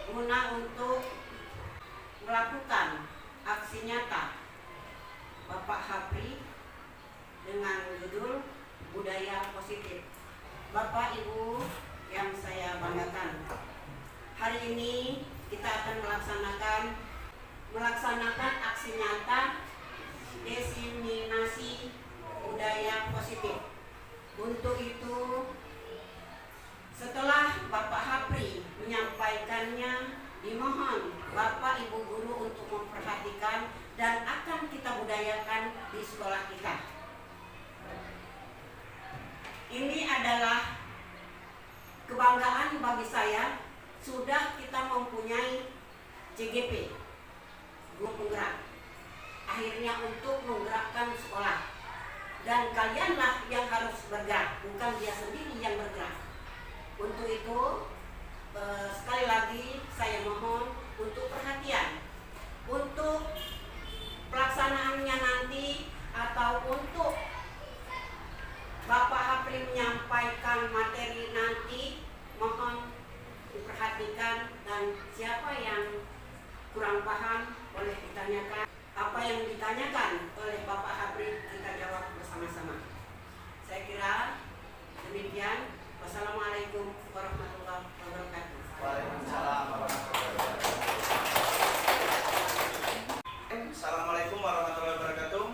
guna untuk melakukan aksi nyata Bapak Hapri dengan judul Budaya Positif. Bapak Ibu yang saya banggakan, hari ini kita akan melaksanakan aksi nyata diseminasi budaya positif. Untuk itu, setelah Bapak Hapri menyampaikannya, dimohon Bapak Ibu guru untuk memperhatikan dan akan kita budayakan di sekolah kita. Ini adalah kebanggaan bagi saya, sudah kita mempunyai CGP, guru penggerak. Akhirnya untuk menggerakkan sekolah. Dan kalianlah yang harus bergerak, bukan dia sendiri yang bergerak. Untuk itu, sekali lagi saya mohon untuk perhatian. Untuk pelaksanaannya nanti atau untuk Bapak Hapri menyampaikan materi nanti, mohon diperhatikan, dan siapa yang kurang paham boleh ditanyakan. Apa yang ditanyakan oleh Bapak Hapri kita jawab bersama-sama. Saya kira demikian. Wassalamualaikum warahmatullahi wabarakatuh. Waalaikumsalam warahmatullahi wabarakatuh. Assalamualaikum warahmatullahi wabarakatuh.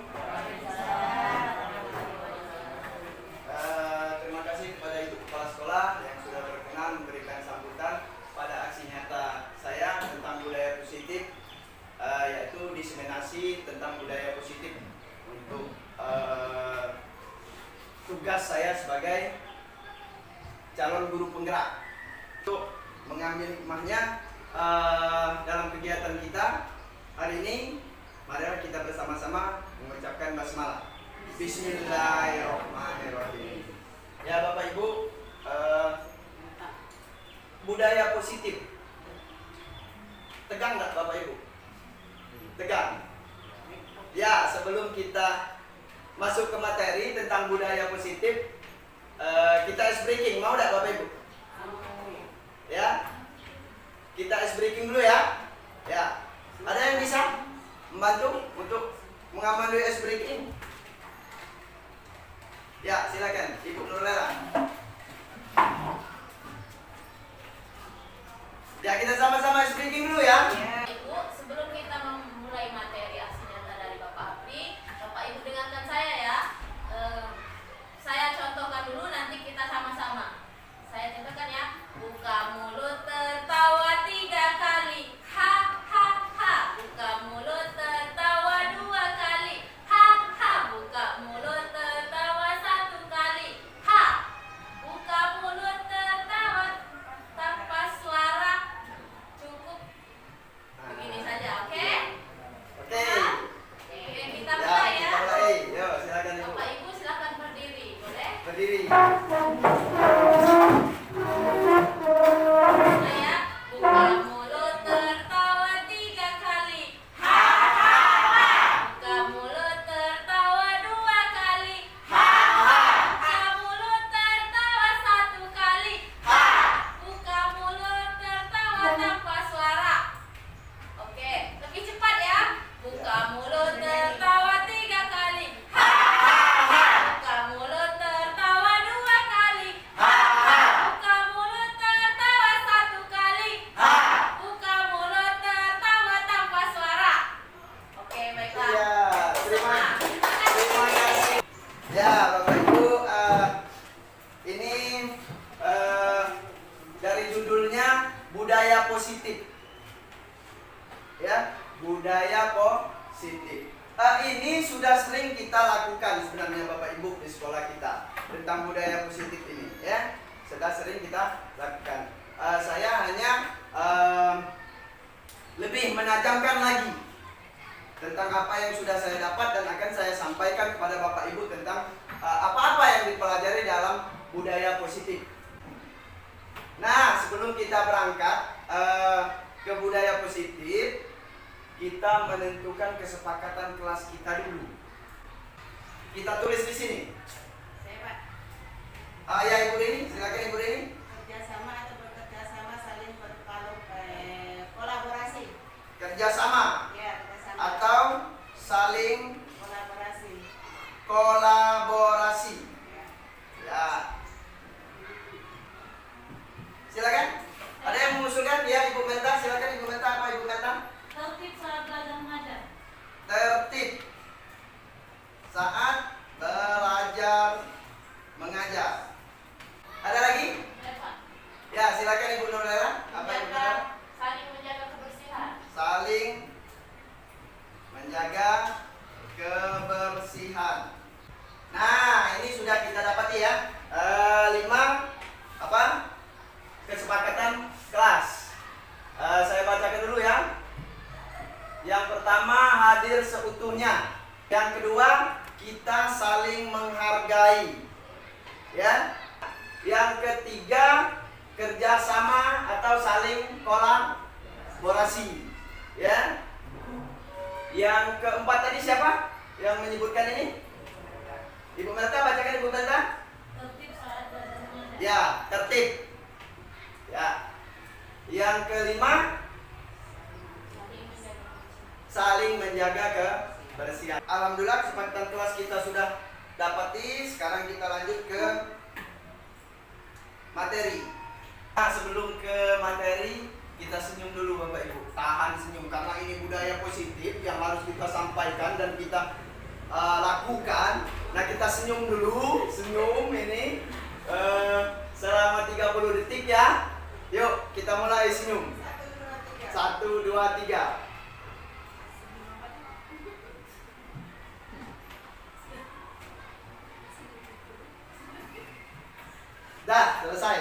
Terima kasih kepada Ibu Kepala Sekolah yang sudah berkenan memberikan sambutan pada aksi nyata saya tentang budaya positif, yaitu diseminasi tentang budaya positif untuk tugas saya sebagai calon guru penggerak. Untuk mengambil hikmahnya dalam kegiatan kita hari ini, mari kita bersama-sama mengucapkan basmalah. Bismillahirrahmanirrahim. Ya Bapak Ibu, budaya positif. Tegang nggak Bapak Ibu? Tegang. Ya, sebelum kita masuk ke materi tentang budaya positif, kita ice breaking, mau nggak Bapak Ibu? Ya, kita ice breaking dulu ya. Ya, ada yang bisa membantu untuk mengambil ice breaking? Ya, silakan Ibu Nurlela. Ya, kita sama-sama ice breaking dulu ya. Ibu, sebelum kita memulai materi aksi nyata dari Bapak Hapri, Bapak Ibu dengarkan saya ya. Saya contohkan dulu, nanti kita sama-sama. Saya contohkan ya. Buka mulut tertawa 3 kali. Ha ha ha. Buka mulut tertawa 2 kali. Ha ha. Buka mulut tertawa 1 kali. Ha. Buka mulut tertawa tanpa suara. Cukup begini saja, oke? Oke. Oke, kita mulai ya. Kita mulai. Yo, silakan Ibu. Bapak Ibu silakan berdiri, boleh? Berdiri. Saya buka mulut tertawa 3 kali. Ha ha ha. Buka mulut tertawa 2 kali. Ha ha. Buka mulut tertawa 1 kali. Ha. Buka mulut tertawa tanpa suara. Oke, lebih cepat ya. Buka mulut tertawa 3 kali. Ha ha ha. Buka mulut tertawa 2 kali. Ha ha. Buka mulut tertawa 1 kali. Ha. Buka mulut tertawa tanpa suara. Oke, baiklah. Ya, terima kasih. Ya, Bapak Ibu, ini dari judulnya budaya positif. Ya, budaya positif. Ini sudah sering kita lakukan sebenarnya Bapak Ibu di sekolah kita tentang budaya positif ini, ya. Sudah sering kita lakukan. Saya hanya lebih menajamkan lagi tentang apa yang sudah saya dapat dan akan saya sampaikan kepada Bapak Ibu tentang apa-apa yang dipelajari dalam budaya positif. Nah, sebelum kita berangkat ke budaya positif, kita menentukan kesepakatan kelas kita dulu. Kita tulis di sini. Saya Pak. Ya Ibu Rini, silakan Ibu Rini. Kerjasama atau bekerjasama saling berkalo kerjasama Ya, kerjasama. atau saling Kolaborasi. kolaborasi. Ya. Ya. Silakan. Ada yang mengusulkan? Ya, Ibu Melda. Silakan Ibu Melda. Apa Ibu Melda? Tertib saat belajar mengajar. Tertib saat belajar mengajar. Ada lagi? Ya, Pak. Ya, silakan Ibu Nurlela. Apa Ibu Nurlela? Saling menjaga kebersihan. Saling menjaga kebersihan. Nah, ini sudah kita dapati ya. 5 apa? Kesepakatan kelas. Saya bacakan dulu ya. Yang pertama, hadir seutuhnya. Yang kedua, kita saling menghargai. Ya. Yang ketiga, kerjasama atau saling kolaborasi. Ya. Yang keempat tadi siapa yang menyebutkan ini? Ibu Melda, bacakan Ibu Melda. Tertib saat belajar mengajar. Ya, tertib. Ya. Yang kelima, Saling menjaga kebersihan. saling menjaga kebersihan. Alhamdulillah kesempatan kelas kita sudah dapati. Sekarang kita lanjut ke materi. Nah, sebelum ke materi, kita senyum dulu Bapak Ibu. Tahan senyum karena ini budaya positif yang harus kita sampaikan dan kita lakukan. Nah, kita senyum dulu. Senyum ini selama 30 detik ya. Yuk, kita mulai senyum. 1, 2, 3. Dah, selesai.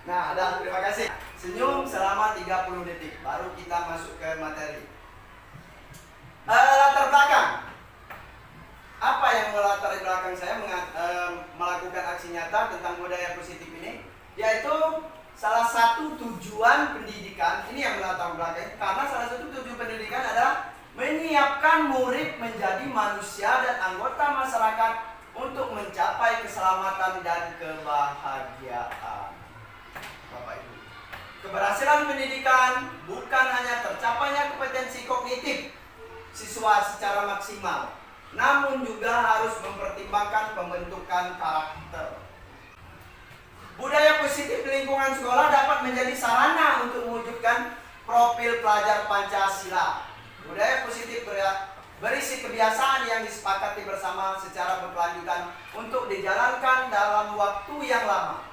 Nah, dah, terima kasih. Senyum selama 30 detik, baru kita masuk ke materi. Latar belakang. Apa yang melatar belakang saya melakukan aksi nyata tentang budaya positif ini? Yaitu salah satu tujuan pendidikan, ini yang melatar belakang, karena salah satu tujuan pendidikan adalah menyiapkan murid menjadi manusia dan anggota masyarakat untuk mencapai keselamatan dan kebahagiaan. Bapak Ibu, keberhasilan pendidikan bukan hanya tercapainya kompetensi kognitif siswa secara maksimal, namun juga harus mempertimbangkan pembentukan karakter. Budaya positif di lingkungan sekolah dapat menjadi sarana untuk mewujudkan profil pelajar Pancasila. Budaya positif berisi kebiasaan yang disepakati bersama secara berkelanjutan untuk dijalankan dalam waktu yang lama.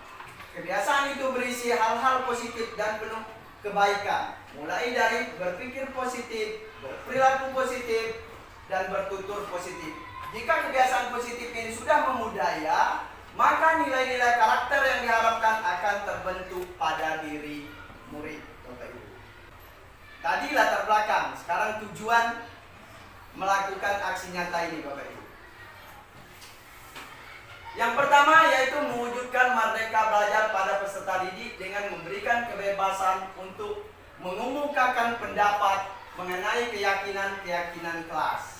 Kebiasaan itu berisi hal-hal positif dan penuh kebaikan, mulai dari berpikir positif, berperilaku positif, dan bertutur positif. Jika kebiasaan positif ini sudah memudaya, maka nilai-nilai karakter yang diharapkan akan terbentuk pada diri murid. Bapak Ibu, tadi latar belakang, sekarang tujuan melakukan aksi nyata ini Bapak Ibu. Yang pertama yaitu mewujudkan merdeka belajar pada peserta didik dengan memberikan kebebasan untuk mengemukakan pendapat mengenai keyakinan-keyakinan kelas.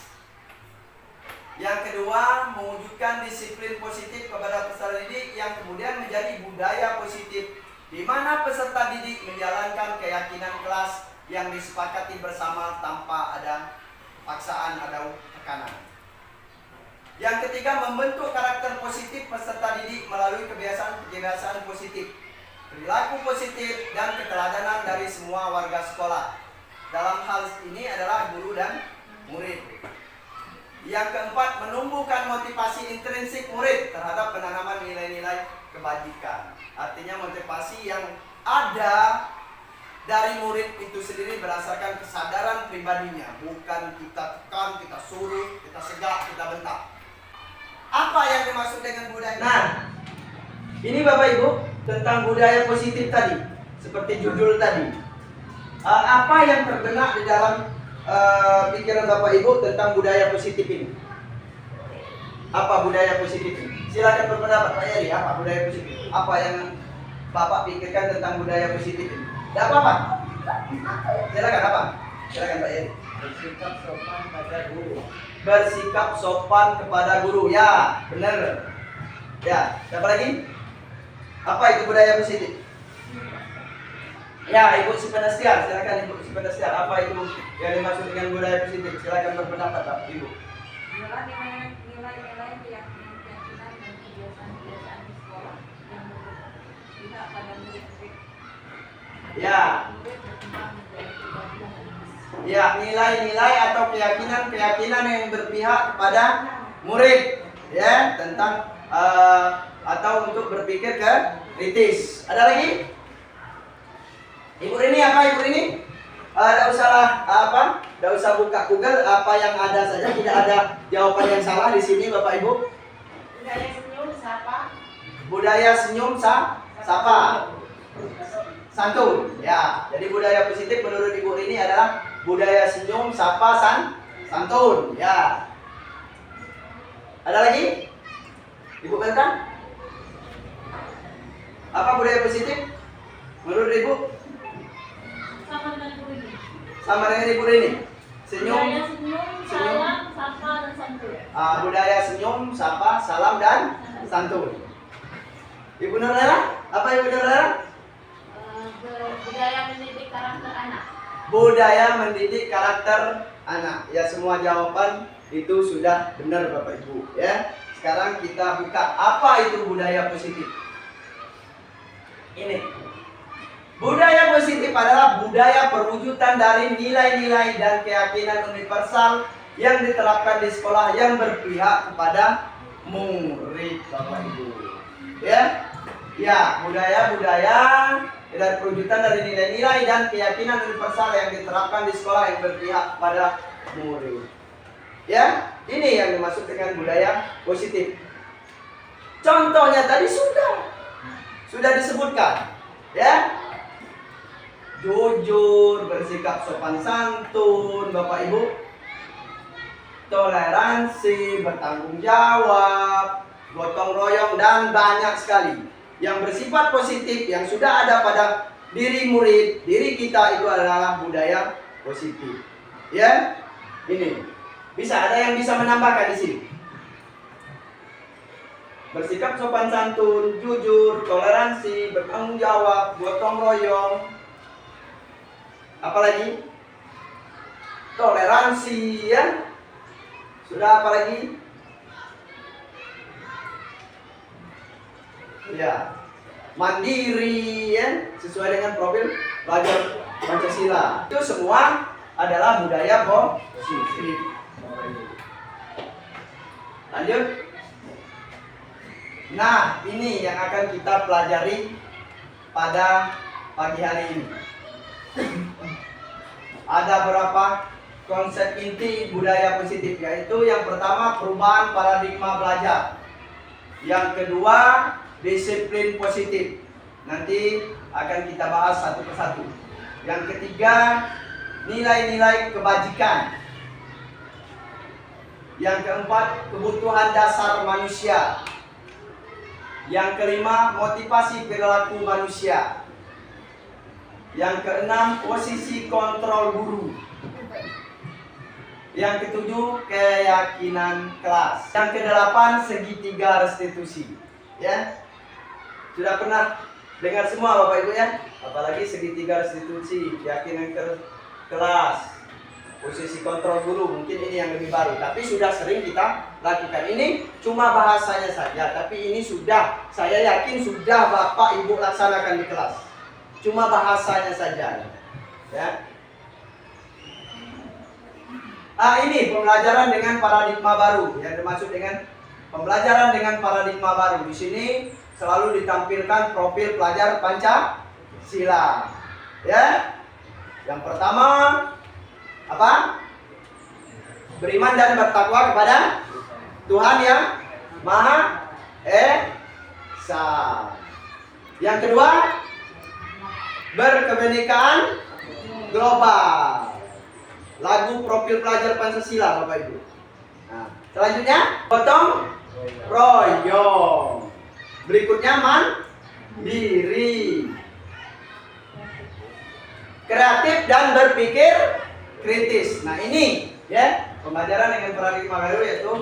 Yang kedua, mewujudkan disiplin positif kepada peserta didik yang kemudian menjadi budaya positif di mana peserta didik menjalankan keyakinan kelas yang disepakati bersama tanpa ada paksaan atau tekanan. Yang ketiga, membentuk karakter positif peserta didik melalui kebiasaan-kebiasaan positif, perilaku positif, dan keteladanan dari semua warga sekolah. Dalam hal ini adalah guru dan murid. Yang keempat, menumbuhkan motivasi intrinsik murid terhadap penanaman nilai-nilai kebajikan. Artinya motivasi yang ada dari murid itu sendiri berdasarkan kesadaran pribadinya, bukan kita tekan, kita suruh, kita segak, kita bentak. Apa yang dimaksud dengan budaya? Nah, ini Bapak Ibu tentang budaya positif tadi, seperti judul tadi. Apa yang terbenak di dalam pikiran Bapak Ibu tentang budaya positif ini? Apa budaya positif ini? Silakan berpendapat Pak Yeri, apa budaya positif? Apa yang Bapak pikirkan tentang budaya positif ini? Tidak apa-apa. Silakan apa? Silakan Pak Yeri. Bersikap sopan pada guru. Bersikap sopan kepada guru. Ya, benar. Ya, siapa lagi? Apa itu budaya positif? Ya, Ibu Supendestiar, silakan Ibu Supendestiar. Apa itu yang dimaksud dengan budaya positif? Silakan berpendapat, Pak, Ibu. Adalah nilai-nilai keyakinan dan kebiasaan-kebiasaan di sekolah yang berpihak pada murid-murid. Ya, Murid berkembang menjadi pribadi yang humanis. ya, nilai-nilai atau keyakinan-keyakinan yang berpihak kepada murid, ya, tentang atau untuk berpikir kritis. Ada lagi? Ibu Rini apa Ibu Rini? Tidak usah apa? Tidak usah buka Google, apa yang ada saja, tidak ada jawaban yang salah di sini Bapak Ibu. Budaya senyum sapa. Budaya senyum sapa. Santun. Ya, jadi budaya positif menurut Ibu Rini adalah budaya senyum sapa santun. Ya. Ada lagi? Ibu Belkan? Apa budaya positif menurut Ibu? Sama dengan guru ini. Sama dengan Ibu Rini. Senyum, Budaya senyum, salam, sapa dan santun. budaya senyum, sapa, salam dan santun. Ibu Nurlela, apa Ibu Nurlela? Budaya mendidik karakter anak. Budaya mendidik karakter anak. Ya, semua jawaban itu sudah benar Bapak Ibu. Ya, sekarang kita buka apa itu budaya positif. Ini. Budaya positif adalah budaya perwujudan dari nilai-nilai dan keyakinan universal yang diterapkan di sekolah yang berpihak kepada murid Bapak Ibu. Ya, ya, budaya-budaya dan perwujudan dari nilai-nilai dan keyakinan universal yang diterapkan di sekolah yang berpihak kepada murid. Ya, ini yang dimaksud dengan budaya positif. Contohnya tadi sudah disebutkan, ya. Jujur, bersikap sopan santun, Bapak Ibu. Toleransi, bertanggung jawab, gotong royong, dan banyak sekali yang bersifat positif yang sudah ada pada diri murid, diri kita itu adalah budaya positif. Ya, ini bisa ada yang bisa menambahkan di sini. Bersikap sopan santun, jujur, toleransi, bertanggung jawab, gotong royong. Apalagi? Toleransi, ya. Sudah apa lagi? Ya. Mandiri, ya, sesuai dengan profil pelajar Pancasila. Itu semua adalah budaya positif. Lanjut. Nah, ini yang akan kita pelajari pada pagi hari ini. Ada berapa konsep inti budaya positif, yaitu yang pertama perubahan paradigma belajar, yang kedua disiplin positif, nanti akan kita bahas satu persatu, yang ketiga nilai-nilai kebajikan, yang keempat kebutuhan dasar manusia, yang kelima motivasi perilaku manusia, yang keenam posisi kontrol guru, yang ketujuh keyakinan kelas, yang kedelapan segitiga restitusi. Ya, sudah pernah dengar semua Bapak Ibu, ya, apalagi segitiga restitusi, keyakinan kelas, posisi kontrol guru. Mungkin ini yang lebih baru, tapi sudah sering kita lakukan. Ini cuma bahasanya saja, tapi ini sudah, saya yakin sudah Bapak Ibu laksanakan di kelas. Cuma bahasanya saja, ya. Ini pembelajaran dengan paradigma baru, yang dimaksud dengan pembelajaran dengan paradigma baru. Di sini selalu ditampilkan profil pelajar Pancasila, ya. Yang pertama apa? Beriman dan bertakwa kepada Tuhan yang Maha Esa. Yang kedua, berkebinekaan global. Lagu profil pelajar Pancasila Bapak Ibu. Nah, selanjutnya gotong royong. Berikutnya mandiri, kreatif dan berpikir kritis. Nah, ini ya pembelajaran dengan paradigma baru, yaitu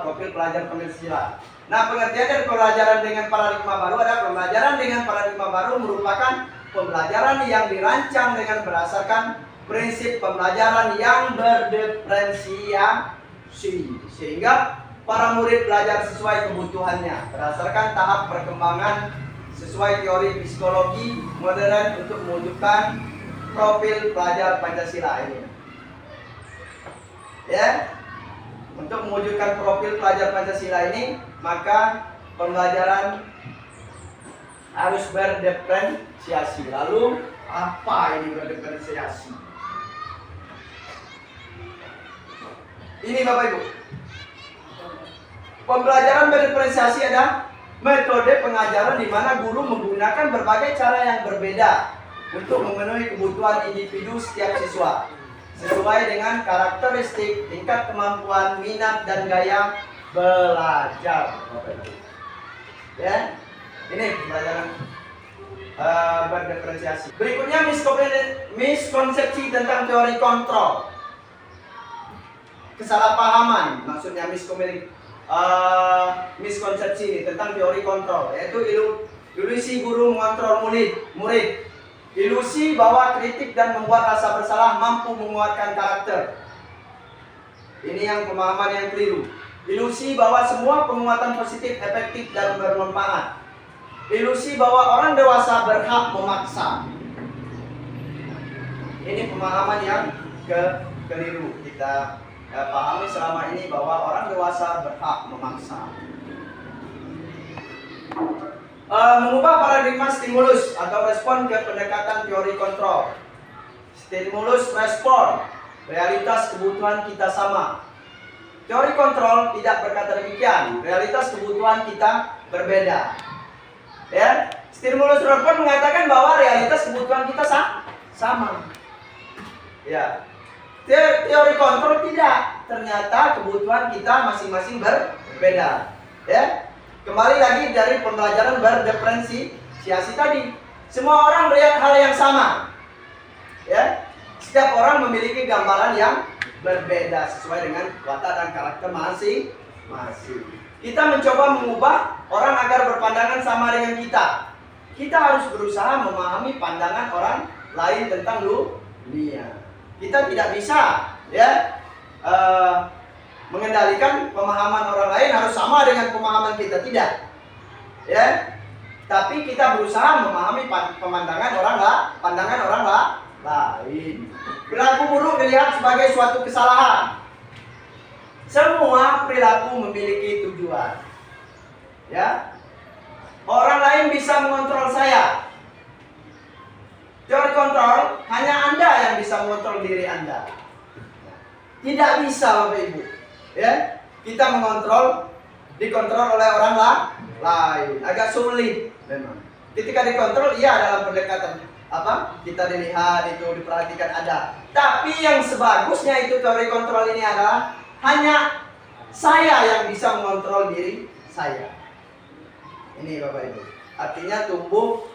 profil pelajar Pancasila. Nah, pengertian dari pembelajaran dengan paradigma baru adalah pembelajaran dengan paradigma baru merupakan pembelajaran yang dirancang dengan berdasarkan prinsip pembelajaran yang berdiferensiasi, sehingga para murid belajar sesuai kebutuhannya berdasarkan tahap perkembangan sesuai teori psikologi modern untuk mewujudkan profil pelajar Pancasila ini. Ya, untuk mewujudkan profil pelajar Pancasila ini, maka pembelajaran harus berdiferensiasi. Lalu apa ini berdiferensiasi? Ini Bapak Ibu, pembelajaran berdiferensiasi adalah metode pengajaran di mana guru menggunakan berbagai cara yang berbeda untuk memenuhi kebutuhan individu setiap siswa sesuai dengan karakteristik, tingkat kemampuan, minat dan gaya belajar. Ya, ini pembelajaran berdiferensiasi. Berikutnya miskonsepsi tentang teori kontrol. Kesalahpahaman, maksudnya miskonsepsi ini tentang teori kontrol, yaitu ilusi guru mengontrol murid, ilusi bahwa kritik dan membuat rasa bersalah mampu menguatkan karakter. Ini yang pemahaman yang keliru. Ilusi bahwa semua penguatan positif efektif dan bermanfaat. Ilusi bahwa orang dewasa berhak memaksa. Ini pemahaman yang keliru. Kita pahami selama ini bahwa orang dewasa berhak memaksa. Mengubah paradigma stimulus atau respon ke pendekatan teori kontrol. Stimulus respon, realitas kebutuhan kita sama. Teori kontrol tidak berkata demikian, realitas kebutuhan kita berbeda. Ya, stimulus respon mengatakan bahwa realitas kebutuhan kita sama. Ya. Teori kontrol tidak, ternyata kebutuhan kita masing-masing berbeda. Ya, kembali lagi dari pembelajaran berdiferensiasi tadi, semua orang melihat hal yang sama. Ya, setiap orang memiliki gambaran yang berbeda sesuai dengan watak dan karakter masing-masing. Kita mencoba mengubah orang agar berpandangan sama dengan kita. Kita harus berusaha memahami pandangan orang lain tentang dunia. Kita tidak bisa mengendalikan pemahaman orang lain harus sama dengan pemahaman kita, tidak. Ya. Tapi kita berusaha memahami pandangan orang lain. Perilaku buruk dilihat sebagai suatu kesalahan. Semua perilaku memiliki tujuan. Ya. Orang lain bisa mengontrol saya. Teori kontrol, hanya Anda yang bisa mengontrol diri Anda. Tidak bisa Bapak Ibu. Ya, kita dikontrol oleh orang lain. Agak sulit memang. Ketika dikontrol, iya dalam pendekatan kita dilihat itu diperhatikan ada. Tapi yang sebagusnya itu teori kontrol ini adalah hanya saya yang bisa mengontrol diri saya. Ini Bapak Ibu. Artinya tumbuh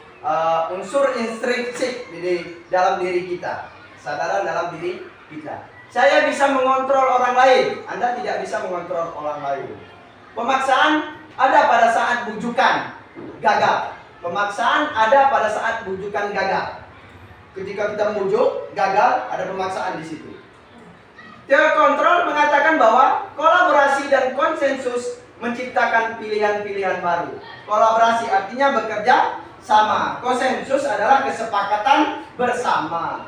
unsur intrinsik di dalam diri kita, kesadaran dalam diri kita. Saya bisa mengontrol orang lain, Anda tidak bisa mengontrol orang lain. Pemaksaan ada pada saat bujukan gagal. Pemaksaan ada pada saat bujukan gagal. Ketika kita membujuk gagal, ada pemaksaan di situ. Teori kontrol mengatakan bahwa kolaborasi dan konsensus menciptakan pilihan-pilihan baru. Kolaborasi artinya bekerja sama. Konsensus adalah kesepakatan bersama.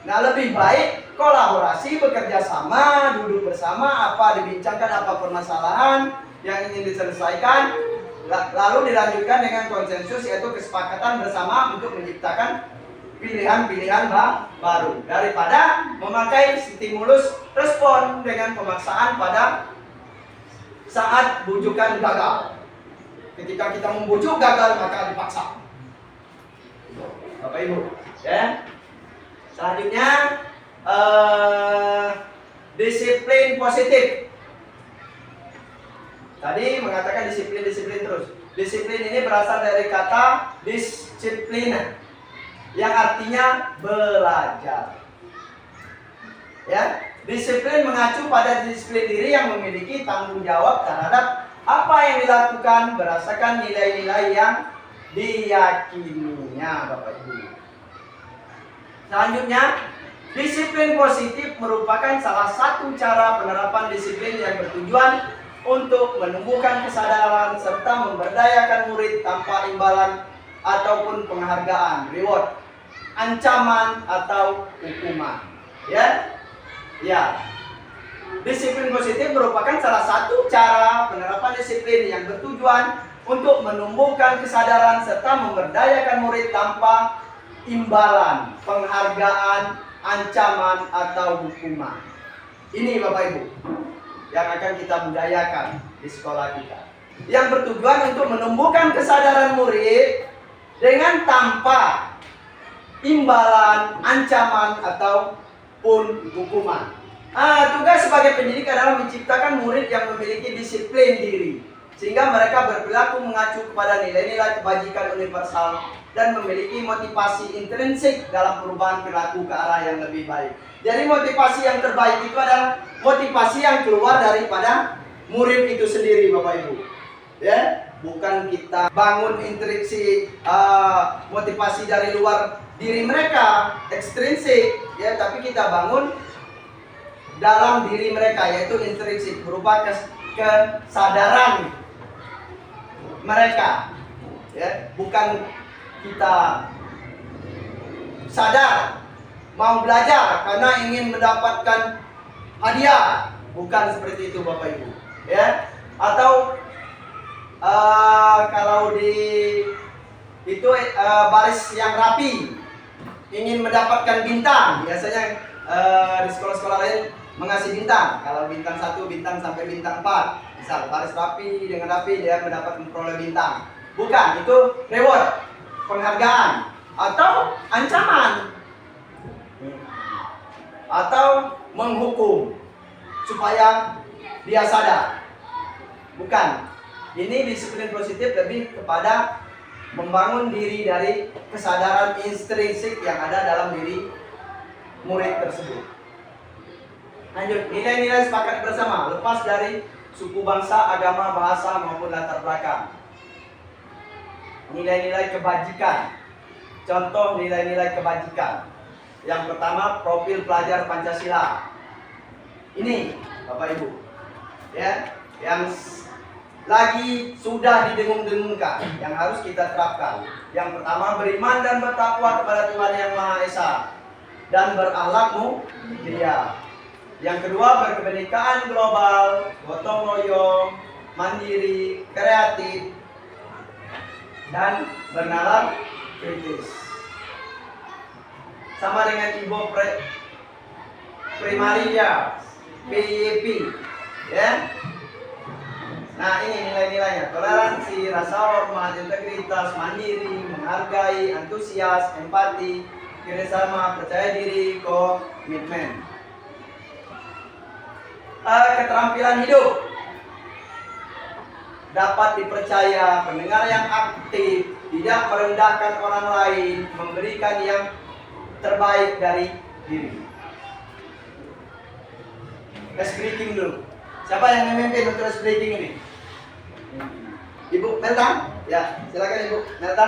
Nah, lebih baik kolaborasi, bekerja sama, duduk bersama, apa dibincangkan, apa permasalahan yang ingin diselesaikan, lalu dilanjutkan dengan konsensus, yaitu kesepakatan bersama untuk menciptakan pilihan-pilihan baru, daripada memakai stimulus respon dengan pemaksaan pada saat bujukan gagal. Ketika kita membujuk gagal, maka dipaksa. Bapak Ibu, ya. Selanjutnya disiplin positif. Tadi mengatakan disiplin terus. Disiplin ini berasal dari kata disiplina, yang artinya belajar. Ya, disiplin mengacu pada disiplin diri yang memiliki tanggung jawab terhadap apa yang dilakukan berdasarkan nilai-nilai yang diyakininya, Bapak Ibu. Selanjutnya, disiplin positif merupakan salah satu cara penerapan disiplin yang bertujuan untuk menumbuhkan kesadaran serta memberdayakan murid tanpa imbalan ataupun penghargaan, reward, ancaman atau hukuman. Ya. Disiplin positif merupakan salah satu cara penerapan disiplin yang bertujuan untuk menumbuhkan kesadaran serta memberdayakan murid tanpa imbalan, penghargaan, ancaman atau hukuman. Ini Bapak Ibu yang akan kita budayakan di sekolah kita, yang bertujuan untuk menumbuhkan kesadaran murid dengan tanpa imbalan, ancaman ataupun hukuman. Tugas sebagai pendidik adalah menciptakan murid yang memiliki disiplin diri, sehingga mereka berperilaku mengacu kepada nilai-nilai kebajikan universal dan memiliki motivasi intrinsik dalam perubahan perilaku ke arah yang lebih baik. Jadi motivasi yang terbaik itu adalah motivasi yang keluar daripada murid itu sendiri, Bapak Ibu. Ya, bukan kita bangun intrinsik motivasi dari luar diri mereka, ekstrinsik, ya, tapi kita bangun dalam diri mereka, yaitu intrinsik, berupa kesadaran mereka, ya, bukan kita sadar mau belajar karena ingin mendapatkan hadiah, bukan seperti itu Bapak Ibu, ya. Atau kalau di itu baris yang rapi ingin mendapatkan bintang, biasanya di sekolah-sekolah lain mengasih bintang. Kalau bintang 1, bintang sampai bintang 4, misal baris rapi dengan rapi dia mendapat memperoleh bintang. Bukan, itu reward, penghargaan atau ancaman atau menghukum supaya dia sadar. Bukan. Ini disiplin positif lebih kepada membangun diri dari kesadaran intrinsik yang ada dalam diri murid tersebut. Lanjut, nilai-nilai sepakat bersama lepas dari suku, bangsa, agama, bahasa maupun latar belakang. Nilai-nilai kebajikan. Contoh nilai-nilai kebajikan. Yang pertama, profil pelajar Pancasila. Ini Bapak Ibu, ya, yang lagi sudah didengung-dengungkan, yang harus kita terapkan. Yang pertama, beriman dan bertakwa kepada Tuhan Yang Maha Esa dan berakhlak mulia. Yang kedua, berkebinekaan global, gotong royong, mandiri, kreatif, dan bernalar kritis. Sama dengan Ibu Primaria, PIP, ya. Nah, ini nilai-nilainya: toleransi, rasa hormat, integritas, mandiri, menghargai, antusias, empati, kerjasama, percaya diri, komitmen. Keterampilan hidup, dapat dipercaya, pendengar yang aktif, tidak merendahkan orang lain, memberikan yang terbaik dari diri. Ice breaking dulu. Siapa yang memimpin untuk ice breaking ini? Ibu Melta? Ya, silakan Ibu Melta.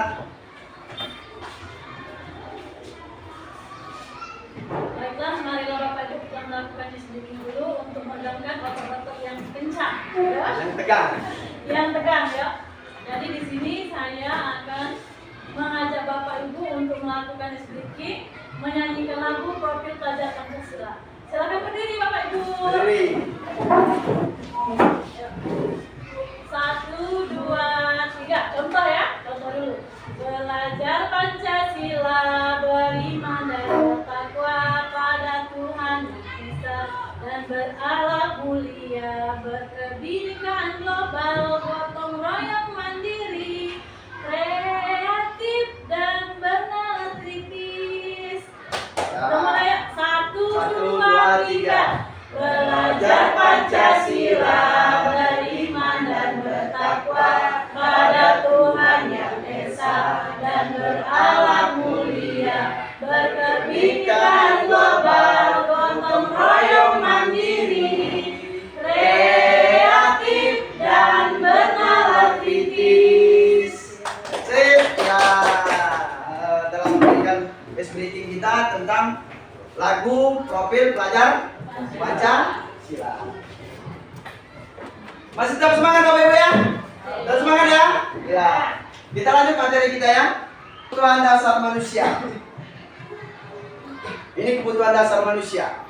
Baiklah, marilah Bapak Ibu kita melakukan disediking dulu untuk meregangkan otot-otot yang kencang, ya. Yang tegang. Yang tegang, ya. Jadi di sini saya akan mengajak Bapak Ibu untuk melakukan disediking, menyanyikan lagu profil pelajar Pancasila. Silakan berdiri Bapak Ibu. Berdiri. 1, 2, 3. Contoh ya, contoh dulu. Belajar Pancasila, beriman dan bertakwa pada Tuhan Yang Esa dan berakhlak mulia, berkebinekaan global, gotong royong mandiri, kreatif dan bernalar kritis. Udah mulai ya? 1, 2, 3. Belajar Pancasila, beriman dan bertakwa pada Tuhan Yang Esa dan berakhlak mulia, berkebinekaan global, gotong royong mandiri, kreatif dan bernalar kritis. Sip. Ya, dalam memberikan ice breaking kita tentang Sila. Masih tetap semangat Bapak Ibu ya? Tetap semangat ya? Ya. Kita lanjut materi kita ya. Kebutuhan dasar manusia. Ini kebutuhan dasar manusia.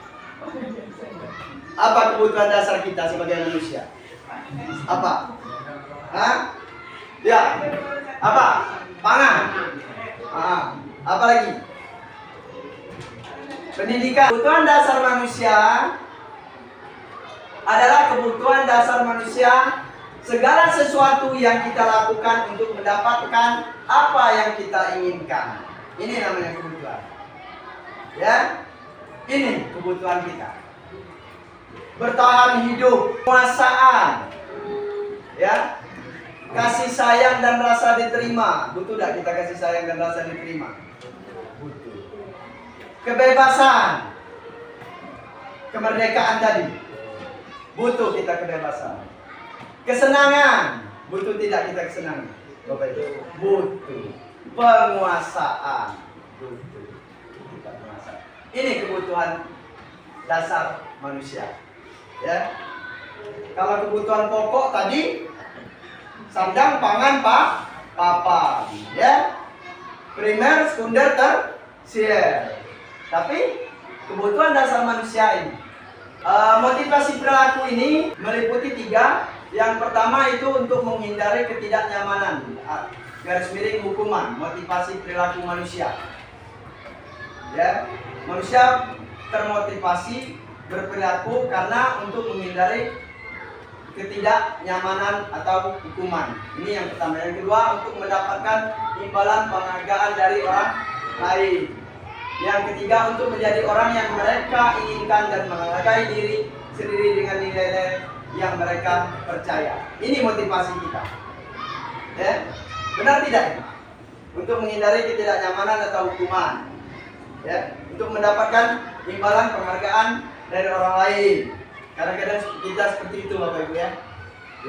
Apa kebutuhan dasar kita sebagai manusia? Apa? Hah? Ya. Apa? Pangan. Apa lagi? Pendidikan. Kebutuhan dasar manusia adalah kebutuhan dasar manusia, segala sesuatu yang kita lakukan untuk mendapatkan apa yang kita inginkan. Ini namanya kebutuhan. Ya, ini kebutuhan kita. Bertahan hidup, penguasaan, ya, kasih sayang dan rasa diterima. Butuh tidak kita kasih sayang dan rasa diterima? Butuh. Kebebasan, kemerdekaan tadi. Butuh kita kebebasan. Kesenangan, butuh tidak kita kesenangan? Bapak Ibu, butuh. Penguasaan, butuh kita penguasaan. Ini kebutuhan dasar manusia. Ya. Kalau kebutuhan pokok tadi sandang, pangan, papan, ya. Primer, sekunder, tersier. Tapi kebutuhan dasar manusia ini, motivasi perilaku ini meliputi 3. Yang pertama itu untuk menghindari ketidaknyamanan, garis miring hukuman, motivasi perilaku manusia. Ya, manusia termotivasi berperilaku karena untuk menghindari ketidaknyamanan atau hukuman. Ini yang pertama. Yang kedua, untuk mendapatkan imbalan penghargaan dari orang lain. Yang ketiga, untuk menjadi orang yang mereka inginkan dan menghargai diri sendiri dengan nilai-nilai yang mereka percaya. Ini motivasi kita. Ya, benar tidak? Untuk menghindari ketidaknyamanan atau hukuman. Ya, untuk mendapatkan imbalan penghargaan dari orang lain. Kadang-kadang kita seperti itu Bapak Ibu ya.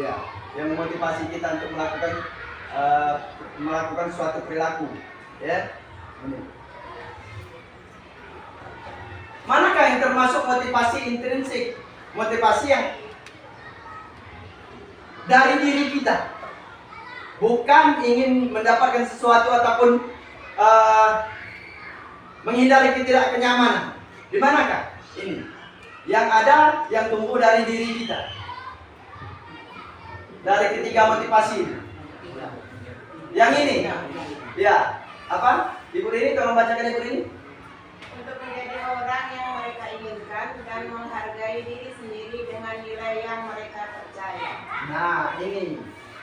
Ya, yang memotivasi kita untuk melakukan suatu perilaku. Ya. Ini. Manakah yang termasuk motivasi intrinsik? Motivasi yang dari diri kita, bukan ingin mendapatkan sesuatu ataupun menghindari ketidaknyamanan. Di manakah ini? Yang ada yang tumbuh dari diri kita. Dari ketiga motivasi ini. Yang ini, ya apa? Ibu Rini, tolong bacakan Ibu Rini. Untuk menjadi orang yang mereka inginkan dan menghargai diri sendiri dengan nilai yang mereka percaya. Nah, ini.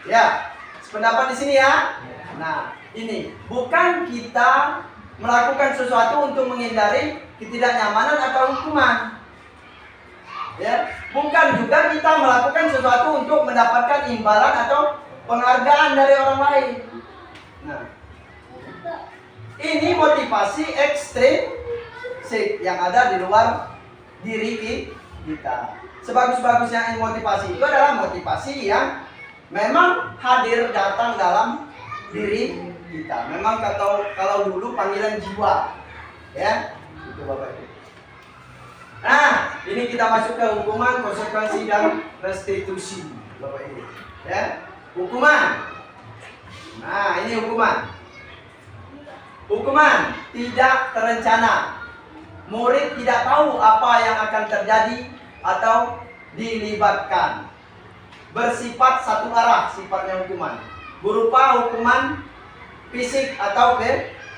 Ya, sependapat di sini ya. Nah, ini bukan kita melakukan sesuatu untuk menghindari ketidaknyamanan atau hukuman. Ya, bukan juga kita melakukan sesuatu untuk mendapatkan imbalan atau penghargaan dari orang lain. Nah, ini motivasi ekstrinsik yang ada di luar diri kita. Sebagus-bagusnya motivasi itu adalah motivasi yang memang hadir datang dalam diri kita. Memang kalau dulu panggilan jiwa, ya, itu Bapak Ibu. Nah, ini kita masuk ke hukuman, konsekuensi dan restitusi, Bapak Ibu. Ya, hukuman. Nah, ini hukuman. Hukuman tidak terencana. Murid tidak tahu apa yang akan terjadi atau dilibatkan. Bersifat satu arah sifatnya hukuman. Berupa hukuman fisik atau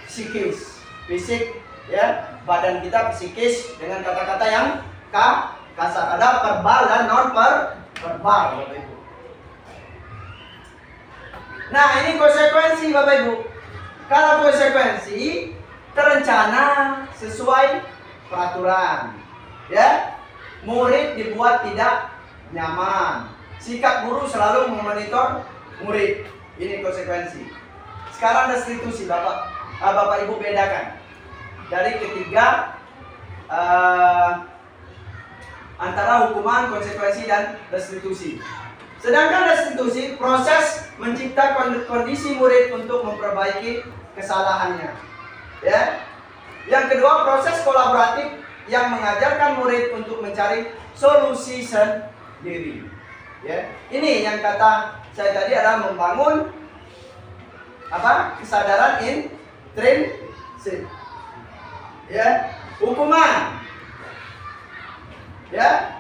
psikis. Fisik, ya, badan kita psikis dengan kata-kata yang kasar. Ada verbal dan non verbal, Bapak Ibu. Nah, ini konsekuensi Bapak Ibu. Kalau konsekuensi terencana sesuai peraturan, ya, murid dibuat tidak nyaman. Sikap guru selalu memonitor murid. Ini konsekuensi. Sekarang restitusi, Bapak Ibu bedakan dari ketiga antara hukuman, konsekuensi dan restitusi. Sedangkan restitusi proses mencipta kondisi murid untuk memperbaiki kesalahannya. Ya. Yang kedua, proses kolaboratif yang mengajarkan murid untuk mencari solusi sendiri. Ya, ini yang kata saya tadi adalah membangun kesadaran intrinsik. Ya, hukuman. Ya,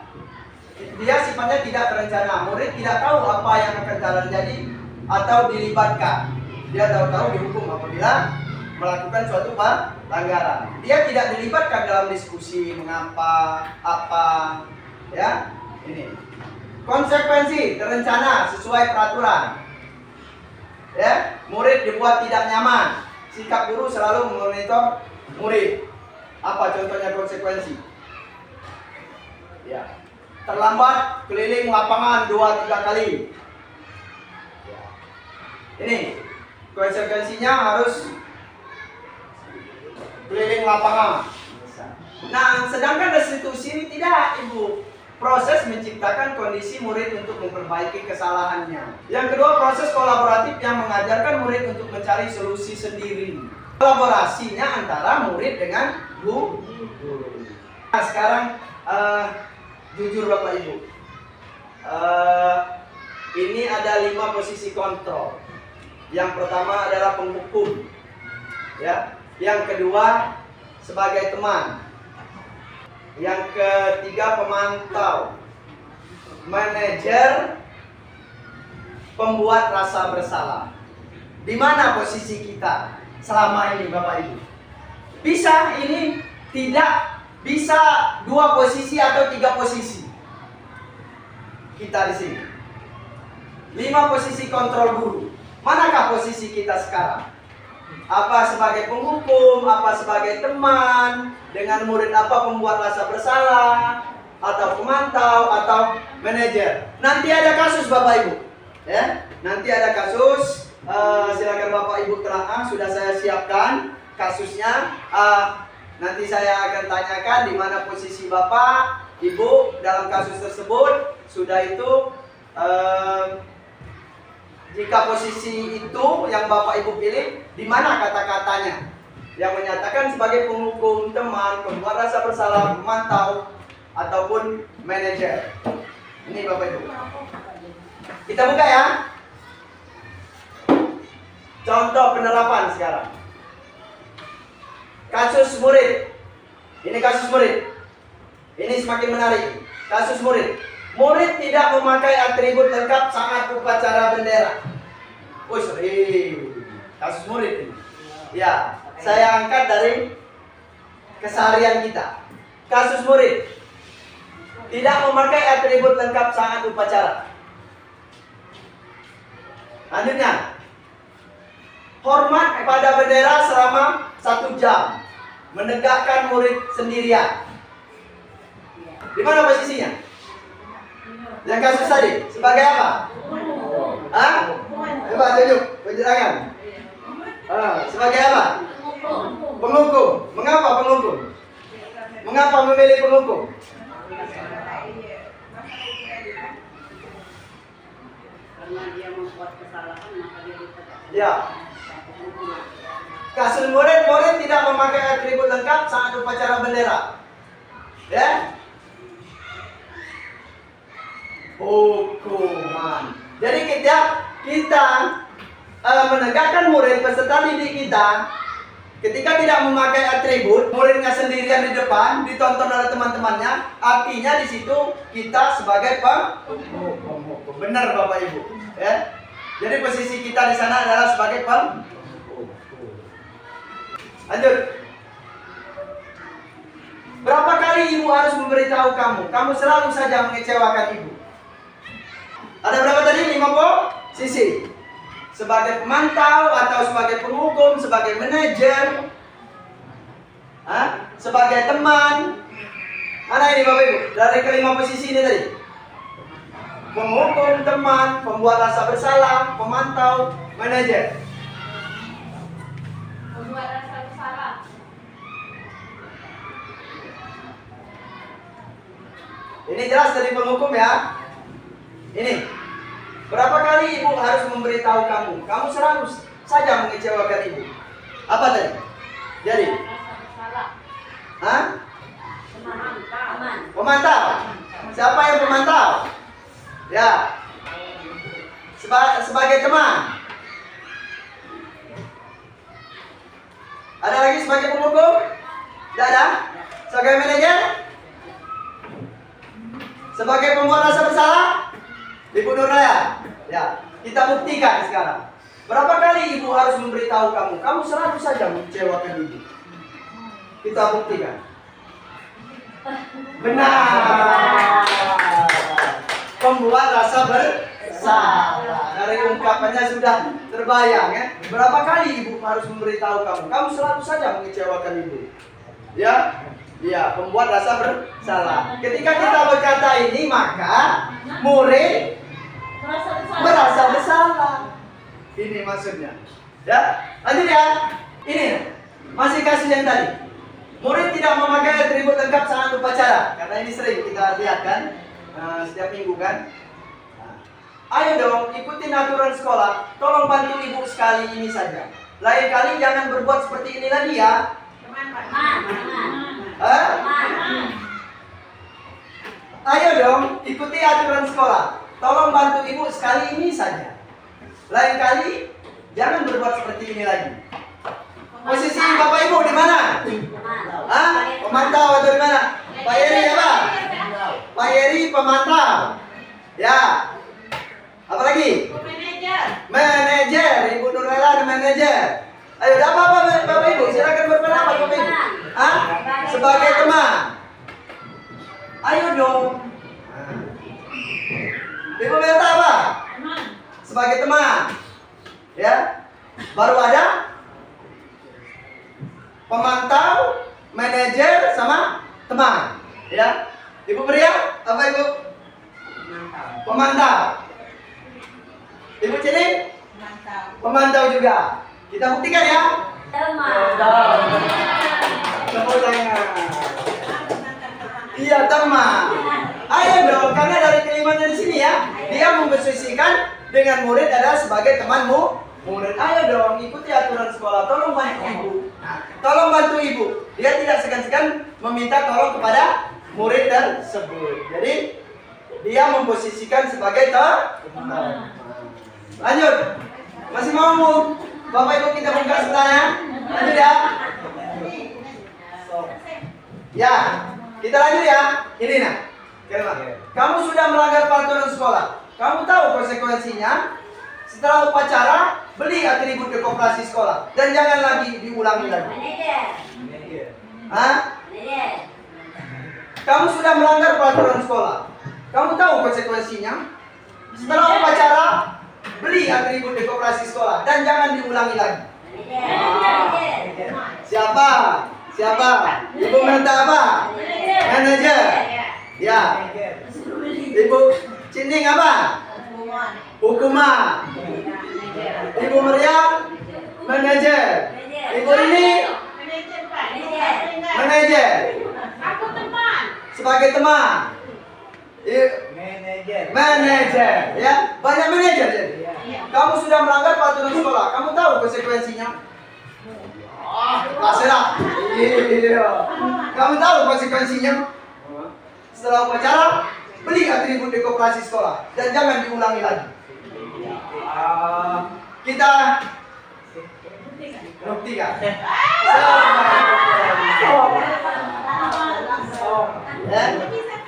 dia sifatnya tidak terencana. Murid tidak tahu apa yang akan terjadi atau dilibatkan. Dia tahu-tahu dihukum apabila melakukan suatu pelanggaran. Dia tidak dilibatkan dalam diskusi mengapa, apa, ya. Ini konsekuensi terencana sesuai peraturan. Ya, murid dibuat tidak nyaman. Sikap guru selalu memonitor murid. Apa contohnya konsekuensi? Ya, terlambat keliling lapangan 2-3 kali. Ya. Ini konsekuensinya harus keliling lapangan. Nah, sedangkan restitusi ini tidak, Ibu. Proses menciptakan kondisi murid untuk memperbaiki kesalahannya. Yang kedua, proses kolaboratif yang mengajarkan murid untuk mencari solusi sendiri. Kolaborasinya antara murid dengan guru. Nah, sekarang jujur Bapak Ibu, ini ada 5 posisi kontrol. Yang pertama adalah penghukum, ya. Yang kedua sebagai teman. Yang ketiga pemantau, manajer, pembuat rasa bersalah. Di mana posisi kita selama ini Bapak Ibu? Bisa ini tidak bisa 2 posisi atau 3 posisi. Kita di sini. 5 posisi kontrol guru. Manakah posisi kita sekarang? Apa sebagai penghukum, apa sebagai teman, dengan murid apa pembuat rasa bersalah, atau pemantau, atau manajer. Nanti ada kasus Bapak Ibu, ya. Nanti ada kasus. Silakan Bapak Ibu telah sudah saya siapkan kasusnya. Nanti saya akan tanyakan di mana posisi Bapak, Ibu dalam kasus tersebut. Sudah itu. Jika posisi itu yang Bapak Ibu pilih, di mana kata-katanya? Yang menyatakan sebagai penghukum, teman, pembuat rasa bersalah, pemantau, ataupun manajer. Ini Bapak Ibu. Kita buka ya. Contoh penerapan sekarang. Kasus murid. Ini kasus murid. Ini semakin menarik. Kasus murid. Murid tidak memakai atribut lengkap saat upacara bendera. Oh, kasus murid ini. Ya, saya angkat dari keseharian kita. Kasus murid tidak memakai atribut lengkap saat upacara. Lanjutnya, hormat pada bendera selama 1 jam. Menegakkan murid sendirian. Di mana posisinya? Yang kasus tadi sebagai apa? Coba tunjuk tangan. Sebagai apa? Penghukum. Mengapa penghukum? Mengapa memilih penghukum? Karena dia membuat kesalahan maka dia ditegak. Ya. Kasus murid tidak memakai atribut lengkap saat upacara bendera. Ya. Hukuman. Jadi kita menegakkan murid peserta didik kita ketika tidak memakai atribut, muridnya sendirian di depan, ditonton oleh teman-temannya, artinya di situ kita sebagai penghukum. Benar Bapak Ibu, ya. Jadi posisi kita di sana adalah sebagai penghukum. Lanjut. Berapa kali ibu harus memberitahu kamu? Kamu selalu saja mengecewakan ibu. Ada berapa tadi? 5 posisi. Sebagai pemantau atau sebagai penghukum, sebagai manajer, sebagai teman. Mana ini Bapak Ibu? Dari ke-5 posisi ini tadi. Penghukum, teman, pembuat rasa bersalah, pemantau, manajer. Pembuat rasa bersalah. Ini jelas dari penghukum ya. Ini. Berapa kali ibu harus memberitahu kamu? Kamu selalu saja mengecewakan ibu. Apa tadi? Jadi? Rasa bersalah. Hah? Pemantau. Siapa yang pemantau? Ya. Sebagai teman. Ada lagi sebagai pemukul? Tidak ada? Sebagai manajer? Sebagai pembuat rasa bersalah? Ibu Nuraya? Ya, kita buktikan sekarang. Berapa kali ibu harus memberitahu kamu? Kamu selalu saja mengecewakan ibu. Kita buktikan. Benar. Pembuat rasa bersalah. Dari ungkapannya sudah terbayang ya. Berapa kali ibu harus memberitahu kamu? Kamu selalu saja mengecewakan ibu. Ya, iya, pembuat rasa bersalah. Ketika kita berkata ini, maka murid merasa bersalah. Ini maksudnya. Ya, lanjut ya. Ini masih kasus yang tadi. Murid tidak memakai atribut lengkap saat upacara. Karena ini sering kita lihat kan, setiap minggu kan. Ayo dong, ikutin aturan sekolah. Tolong bantu ibu sekali ini saja. Lain kali jangan berbuat seperti ini lagi ya. Ayo dong, ikuti aturan sekolah. Tolong bantu ibu sekali ini saja. Lain kali jangan berbuat seperti ini lagi. Posisi Bapak Ibu di mana? Pemantau atau di mana? Pak Yeri apa? Pak Yeri pemantau. Ya. Apa lagi? Manajer. Ibu Nurlela manajer. Ayo, tidak apa-apa Bapak Ibu, silakan berpendapat Bapak Ibu. Sebagai teman. Ayo dong. Ibu minta apa? Sebagai teman. Ya. Baru ada pemantau, manajer, sama teman. Ya. Ibu Pria, apa Ibu? Pemantau. Ibu Cilik? Pemantau juga. Kita buktikan ya. Tepuk tangan. Iya, teman. Ayo dong, karena dari kalimatnya di sini ya, dia memposisikan dengan murid adalah sebagai temanmu. Murid, ayo dong, ikuti aturan sekolah. Tolong bantu ibu. Tolong bantu ibu. Dia tidak segan-segan meminta tolong kepada murid tersebut. Jadi dia memposisikan sebagai teman. Lanjut. Masih mau Bapak Ibu kita buka sebenarnya? Lanjut ya. Ya, kita lanjut ya. Ini nah. Kamu sudah melanggar peraturan sekolah. Kamu tahu konsekuensinya? Setelah upacara, beli atribut ke koperasi sekolah dan jangan lagi diulangi lagi. Kamu sudah melanggar peraturan sekolah. Kamu tahu konsekuensinya? Setelah upacara, beli atribut di koperasi sekolah dan jangan diulangi lagi. Siapa? Siapa? Ibu minta apa? Manajer. Ya. Ibu Cinding apa? Hukuman. Ibu Meriam manajer. Ibu ini manajer. Aku teman. Sebagai teman. Manajer, ya. Banyak manajer jadi. Kamu sudah melanggar peraturan sekolah. Kamu tahu konsekuensinya? Terserah. Iya. Kamu tahu konsekuensinya? Setelah upacara, beli atribut di koperasi sekolah dan jangan diulangi lagi. Kita buktikan.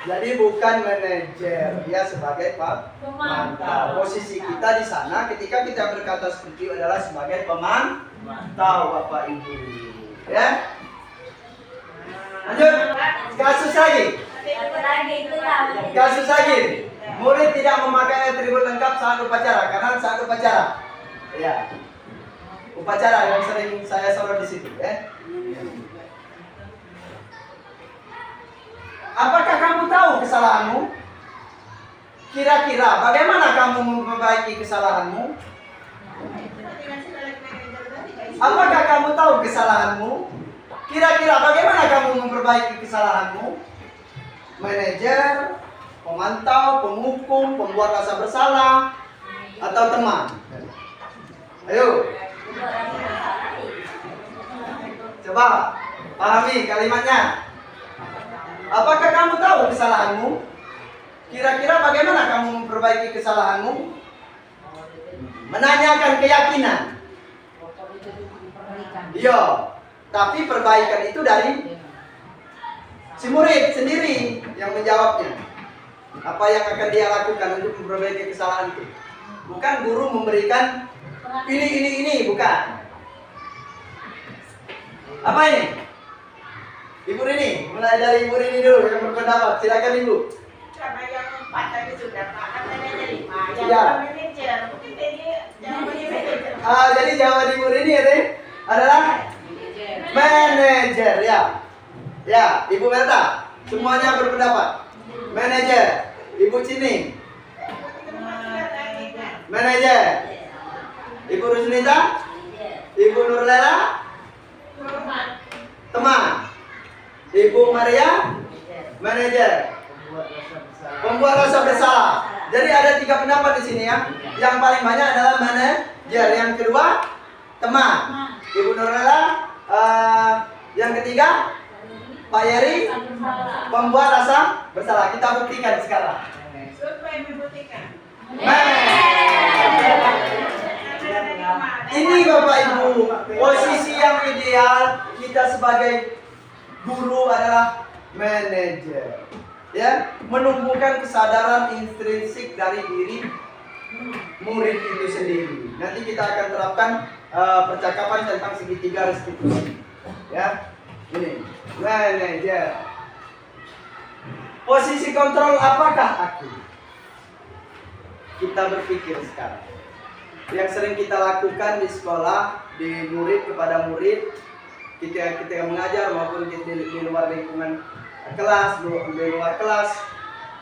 Jadi bukan manajer, dia sebagai pemantau. Posisi kita di sana ketika kita berkata seperti itu adalah sebagai pemantau, Bapak Ibu. Ya. Lanjut. Kasus lagi. Kasus lagi. Murid tidak memakai atribut lengkap saat upacara karena saat upacara. Ya. Upacara yang sering saya sorot di situ, ya. Apakah kamu tahu kesalahanmu? Kira-kira bagaimana kamu memperbaiki kesalahanmu? Apakah kamu tahu kesalahanmu? Kira-kira bagaimana kamu memperbaiki kesalahanmu? Manajer, pemantau, penghukum, pembuat rasa bersalah, atau teman? Ayo. Coba pahami kalimatnya. Apakah kamu tahu kesalahanmu? Kira-kira bagaimana kamu memperbaiki kesalahanmu? Menanyakan keyakinan. Iya, tapi perbaikan itu dari si murid sendiri yang menjawabnya. Apa yang akan dia lakukan untuk memperbaiki kesalahan itu? Bukan guru memberikan ini, bukan. Apa ini? Ibu Rini, mulai dari Ibu Rini dulu yang berpendapat. Silakan Ibu. Karena yang 4 tadi sudah Pak, kan tanya 5. Yang Ya. manajer, mungkin tadi jawabannya manajer. Jadi jawaban Ibu Rini ya, Teh, adalah manajer ya. Ya, Ibu Melta, semuanya berpendapat. Manajer. Ibu Cini, manajer. Ibu Rusnita, Ibu Nurlela, teman. Ibu Maria, manajer. Pembuat rasa bersalah. Jadi ada 3 pendapat di sini ya. Yang paling banyak adalah manajer, yang kedua teman. Ibu Nurlela, yang ketiga Pak Yeri, pembuat rasa bersalah. Kita buktikan sekarang. Survei membuktikan. Ini Bapak Ibu, posisi yang ideal kita sebagai guru adalah manajer. Ya, menumbuhkan kesadaran intrinsik dari diri murid itu sendiri. Nanti kita akan terapkan percakapan tentang segitiga restitusi. Ya, ini manajer. Posisi kontrol apakah aku? Kita berpikir sekarang. Yang sering kita lakukan di sekolah, di murid kepada murid, kita mengajar maupun di luar lingkungan kelas, di luar kelas,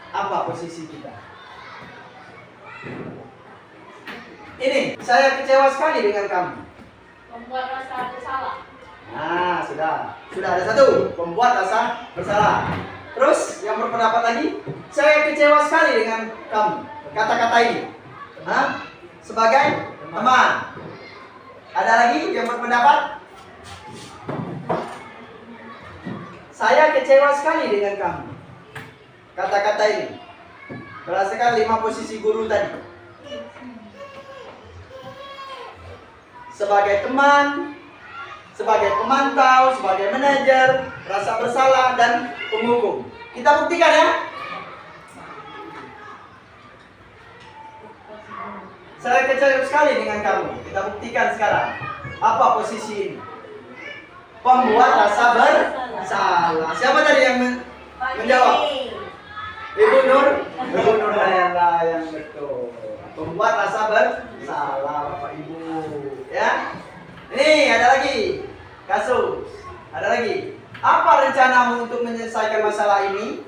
apa posisi kita? Ini, saya kecewa sekali dengan kamu. Membuat rasa bersalah. Nah, sudah ada 1, pembuat rasa bersalah. Terus yang berpendapat lagi, saya kecewa sekali dengan kamu. Kata-kata ini, sebagai teman. Ada lagi yang berpendapat, saya kecewa sekali dengan kamu. Kata-kata ini berdasarkan 5 posisi guru tadi. Sebagai teman, sebagai pemantau, sebagai manajer, rasa bersalah, dan penghukum. Kita buktikan ya. Saya kecewa sekali dengan kamu. Kita buktikan sekarang. Apa posisi ini? Pembuat rasa bersalah. Siapa tadi yang menjawab? Ibu Nurlela yang betul. Pembuat rasa bersalah, Bapak Ibu. Ya. Ini ada lagi kasus. Ada lagi. Apa rencanamu untuk menyelesaikan masalah ini?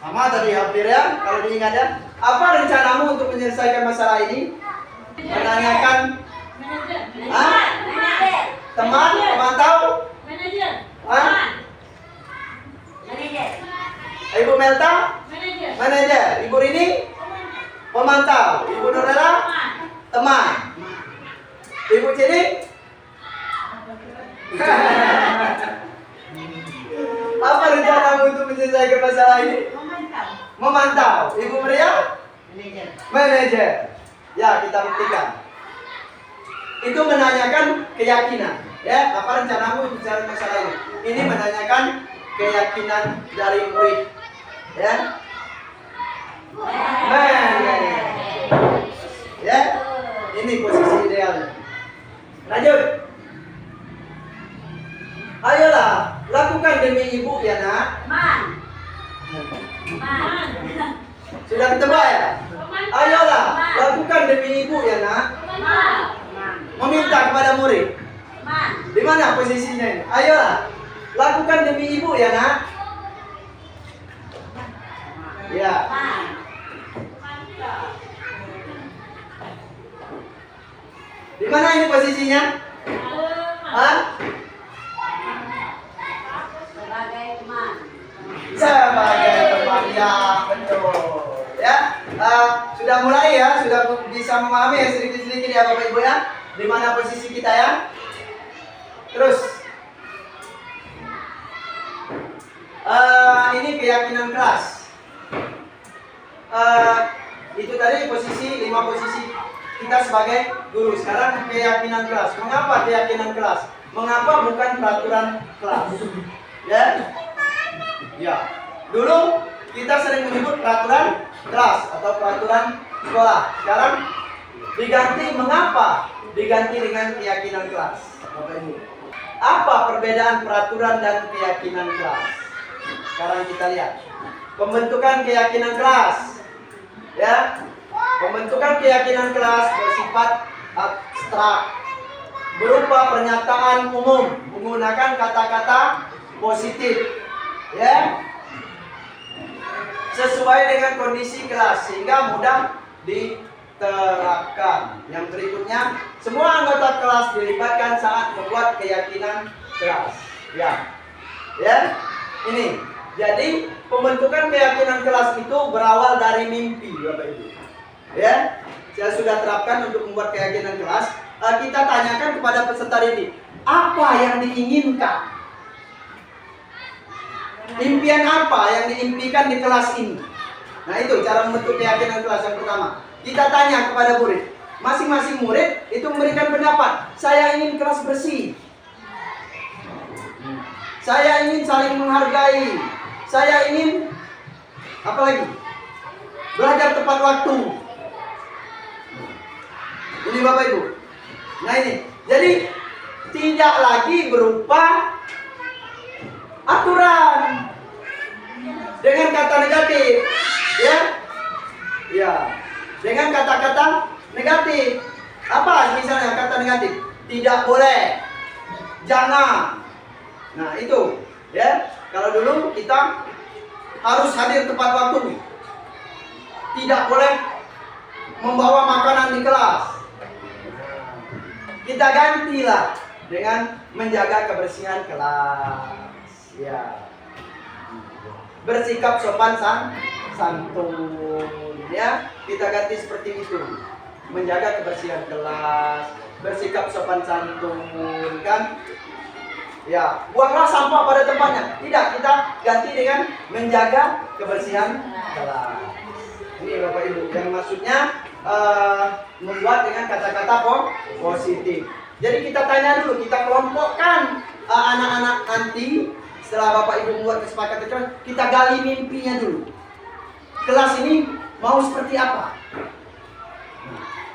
Sama tadi hampir ya, kalau diingat ya. Apa rencanamu untuk menyelesaikan masalah ini? Menanyakan teman, pemantau? Ibu Melta? Manajer. Ibu Rini? Pemantau. Ibu Nurlela? Teman. Ibu Cini? Apa rencanamu untuk menyelesaikan masalah ini? Memantau. Ibu Maria? Manajer. Ya, kita buktikan. Itu menanyakan keyakinan. Ya, apa rencanamu untuk menyelesaikan masalah ini? Ini menanyakan keyakinan dari murid. Ya. Manajer. Ya. Ini posisi idealnya. Lanjut. Ayolah, lakukan demi ibu ya nak. Sudah ketebak ya? Ayolah, lakukan demi ibu ya nak. Meminta kepada murid. Di mana posisinya ini? Ayolah, lakukan demi ibu ya nak. Ya. Di mana ini posisinya? Hah? Sebagai teman. Sebagai teman, ya betul. Ya, sudah mulai ya, sudah bisa memahami ya sedikit-sedikit ya Bapak Ibu ya. Di mana posisi kita ya? Terus Ini keyakinan kelas. Itu tadi posisi 5 posisi kita sebagai guru. Sekarang keyakinan kelas. Mengapa keyakinan kelas? Mengapa bukan peraturan kelas? Ya, ya. Dulu kita sering menyebut peraturan kelas atau peraturan sekolah. Sekarang diganti, mengapa diganti dengan keyakinan kelas? Bapak Ibu, apa perbedaan peraturan dan keyakinan kelas? Sekarang kita lihat pembentukan keyakinan kelas. Ya, pembentukan keyakinan kelas bersifat abstrak, berupa pernyataan umum menggunakan kata-kata positif, ya, sesuai dengan kondisi kelas sehingga mudah diterapkan. Yang berikutnya, semua anggota kelas dilibatkan saat membuat keyakinan kelas. Ya, ya, ini. Jadi pembentukan keyakinan kelas itu berawal dari mimpi, Bapak Ibu. Ya, saya sudah terapkan untuk membuat keyakinan kelas. Kita tanyakan kepada peserta didik, apa yang diinginkan? Impian apa yang diimpikan di kelas ini? Nah, itu cara membentuk keyakinan kelas yang pertama. Kita tanya kepada murid. Masing-masing murid itu memberikan pendapat. Saya ingin kelas bersih. Saya ingin saling menghargai. Saya ingin apa lagi? Belajar tepat waktu. Ini Bapak Ibu. Nah ini, jadi tidak lagi berupa aturan dengan kata negatif, ya, ya, dengan kata-kata negatif. Apa misalnya kata negatif? Tidak boleh, jangan. Nah itu, ya. Kalau dulu kita harus hadir tepat waktu, tidak boleh membawa makanan di kelas. Kita gantilah dengan menjaga kebersihan kelas. Ya, bersikap sopan santun, ya, kita ganti seperti itu, menjaga kebersihan kelas, bersikap sopan santun, kan, ya, buanglah sampah pada tempatnya. Tidak, kita ganti dengan menjaga kebersihan kelas. Ini Bapak Ibu, yang maksudnya membuat dengan kata-kata positif. Jadi kita tanya dulu, kita kelompokkan anak-anak nanti. Setelah Bapak Ibu membuat kesepakatan, kita gali mimpinya dulu. Kelas ini mau seperti apa?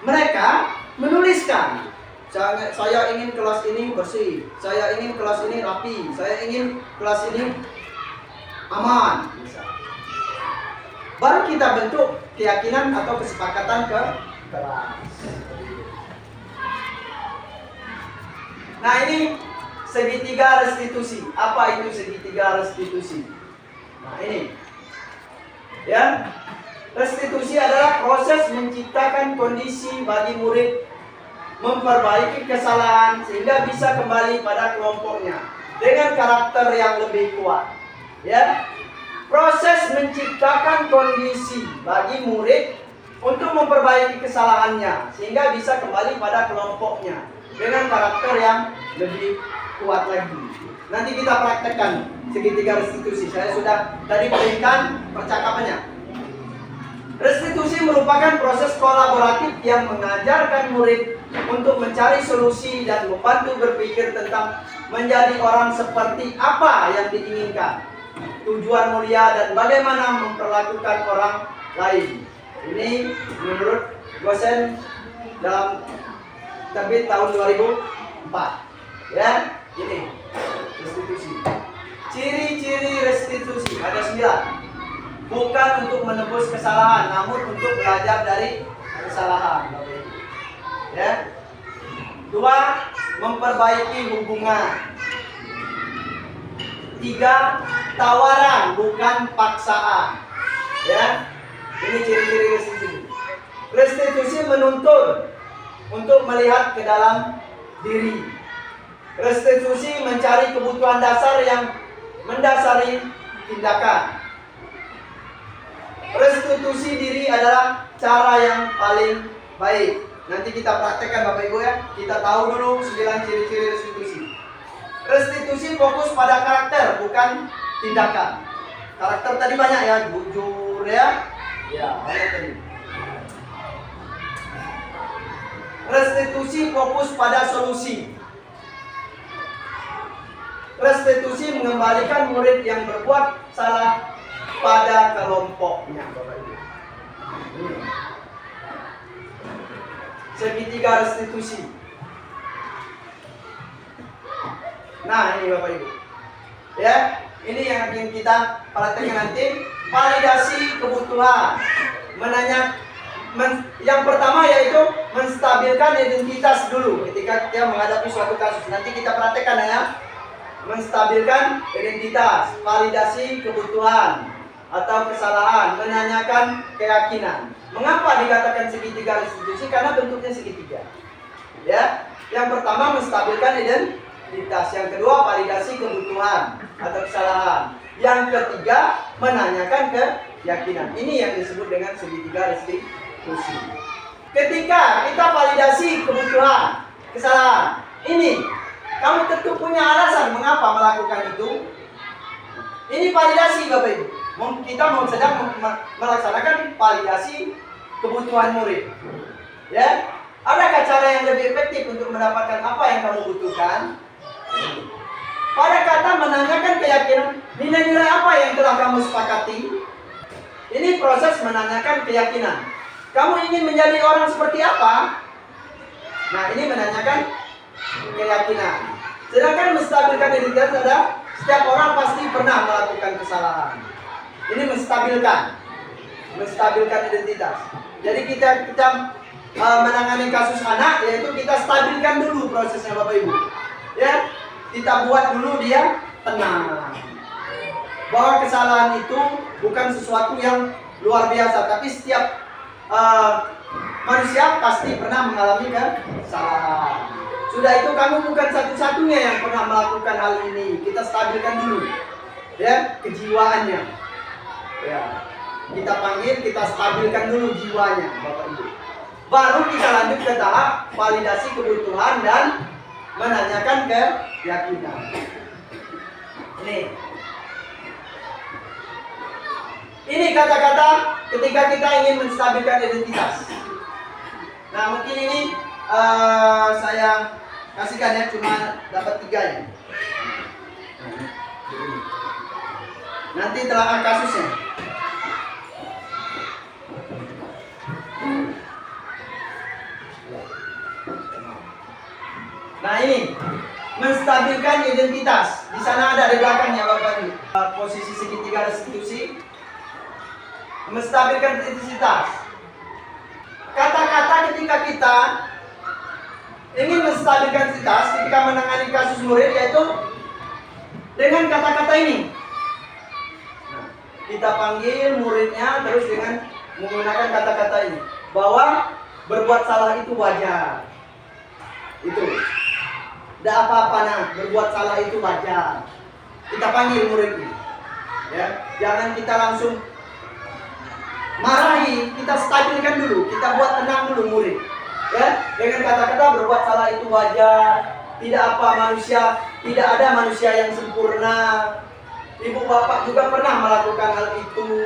Mereka menuliskan, saya ingin kelas ini bersih, saya ingin kelas ini rapi, saya ingin kelas ini aman. Baru kita bentuk keyakinan atau kesepakatan ke kelas. Nah ini segitiga restitusi. Apa itu segitiga restitusi? Nah ini, ya, restitusi adalah proses menciptakan kondisi bagi murid memperbaiki kesalahan sehingga bisa kembali pada kelompoknya dengan karakter yang lebih kuat. Ya, proses menciptakan kondisi bagi murid untuk memperbaiki kesalahannya sehingga bisa kembali pada kelompoknya dengan karakter yang lebih kuat lagi. Nanti kita praktekkan segitiga restitusi. Saya sudah tadi berikan percakapannya. Restitusi merupakan proses kolaboratif yang mengajarkan murid untuk mencari solusi dan membantu berpikir tentang menjadi orang seperti apa yang diinginkan, tujuan mulia dan bagaimana memperlakukan orang lain. Ini menurut dosen dalam terbit tahun 2004. Ya, ini restitusi. Ciri-ciri restitusi ada 9. Bukan untuk menebus kesalahan, namun untuk belajar dari kesalahan. Ya. 2. Memperbaiki hubungan. 3. Tawaran, bukan paksaan. Ya. Ini ciri-ciri restitusi. Restitusi menuntun untuk melihat ke dalam diri. Restitusi mencari kebutuhan dasar yang mendasari tindakan. Restitusi diri adalah cara yang paling baik. Nanti kita praktekkan Bapak Ibu ya. Kita tahu dulu 9 ciri-ciri restitusi. Restitusi fokus pada karakter, bukan tindakan. Karakter tadi banyak ya, jujur ya. Ya, banyak tadi. Restitusi fokus pada solusi. Restitusi mengembalikan murid yang berbuat salah pada kelompoknya, Bapak Ibu. Segitiga restitusi. Nah, ini Bapak Ibu. Ya, ini yang akan kita perhatikan nanti. Validasi kebutuhan. Yang pertama yaitu menstabilkan identitas dulu ketika kita menghadapi suatu kasus. Nanti kita perhatikan ya. Menstabilkan identitas, validasi kebutuhan atau kesalahan, menanyakan keyakinan. Mengapa dikatakan segitiga restitusi? Karena bentuknya segitiga. Ya, yang pertama menstabilkan identitas, yang kedua validasi kebutuhan atau kesalahan, yang ketiga menanyakan keyakinan. Ini yang disebut dengan segitiga restitusi. Ketika kita validasi kebutuhan, kesalahan, ini kamu tentu punya alasan mengapa melakukan itu. Ini validasi Bapak Ibu. Kita sedang melaksanakan validasi kebutuhan murid. Ya, adakah cara yang lebih efektif untuk mendapatkan apa yang kamu butuhkan? Pada kata menanyakan keyakinan, nilai-nilai apa yang telah kamu sepakati? Ini proses menanyakan keyakinan. Kamu ingin menjadi orang seperti apa? Nah, ini menanyakan keyakinan. Sedangkan menstabilkan identitas adalah setiap orang pasti pernah melakukan kesalahan. Ini menstabilkan identitas. Jadi kita menangani kasus anak, yaitu kita stabilkan dulu prosesnya Bapak Ibu. Ya, kita buat dulu dia tenang. Bahwa kesalahan itu bukan sesuatu yang luar biasa, tapi setiap manusia pasti pernah mengalami kesalahan. Sudah itu kamu bukan satu-satunya yang pernah melakukan hal ini. Kita stabilkan dulu, ya, kejiwaannya. Ya, kita panggil, kita stabilkan dulu jiwanya, Bapak Ibu. Baru kita lanjut ke tahap validasi kebutuhan dan menanyakan keyakinan. Ini kata-kata ketika kita ingin menstabilkan identitas. Nah, mungkin ini saya kasihkan ya, cuma dapat 3 ya. Nanti telah kasusnya. Nah, ini menstabilkan identitas. Di sana ada di belakangnya Bapak Ibu. Posisi segitiga restitusi. Menstabilkan identitas. Kata-kata ketika kita ingin menstabilkan identitas ketika menangani kasus murid, yaitu dengan kata-kata ini. Nah, kita panggil muridnya terus dengan menggunakan kata-kata ini, bahwa berbuat salah itu wajar. Itu tidak apa-apa, nah, berbuat salah itu wajar. Kita panggil muridnya, ya, jangan kita langsung marahi, kita stabilkan dulu, kita buat tenang dulu murid, ya, dengan kata-kata berbuat salah itu wajar. Tidak apa, manusia, tidak ada manusia yang sempurna. Ibu bapak juga pernah melakukan hal itu.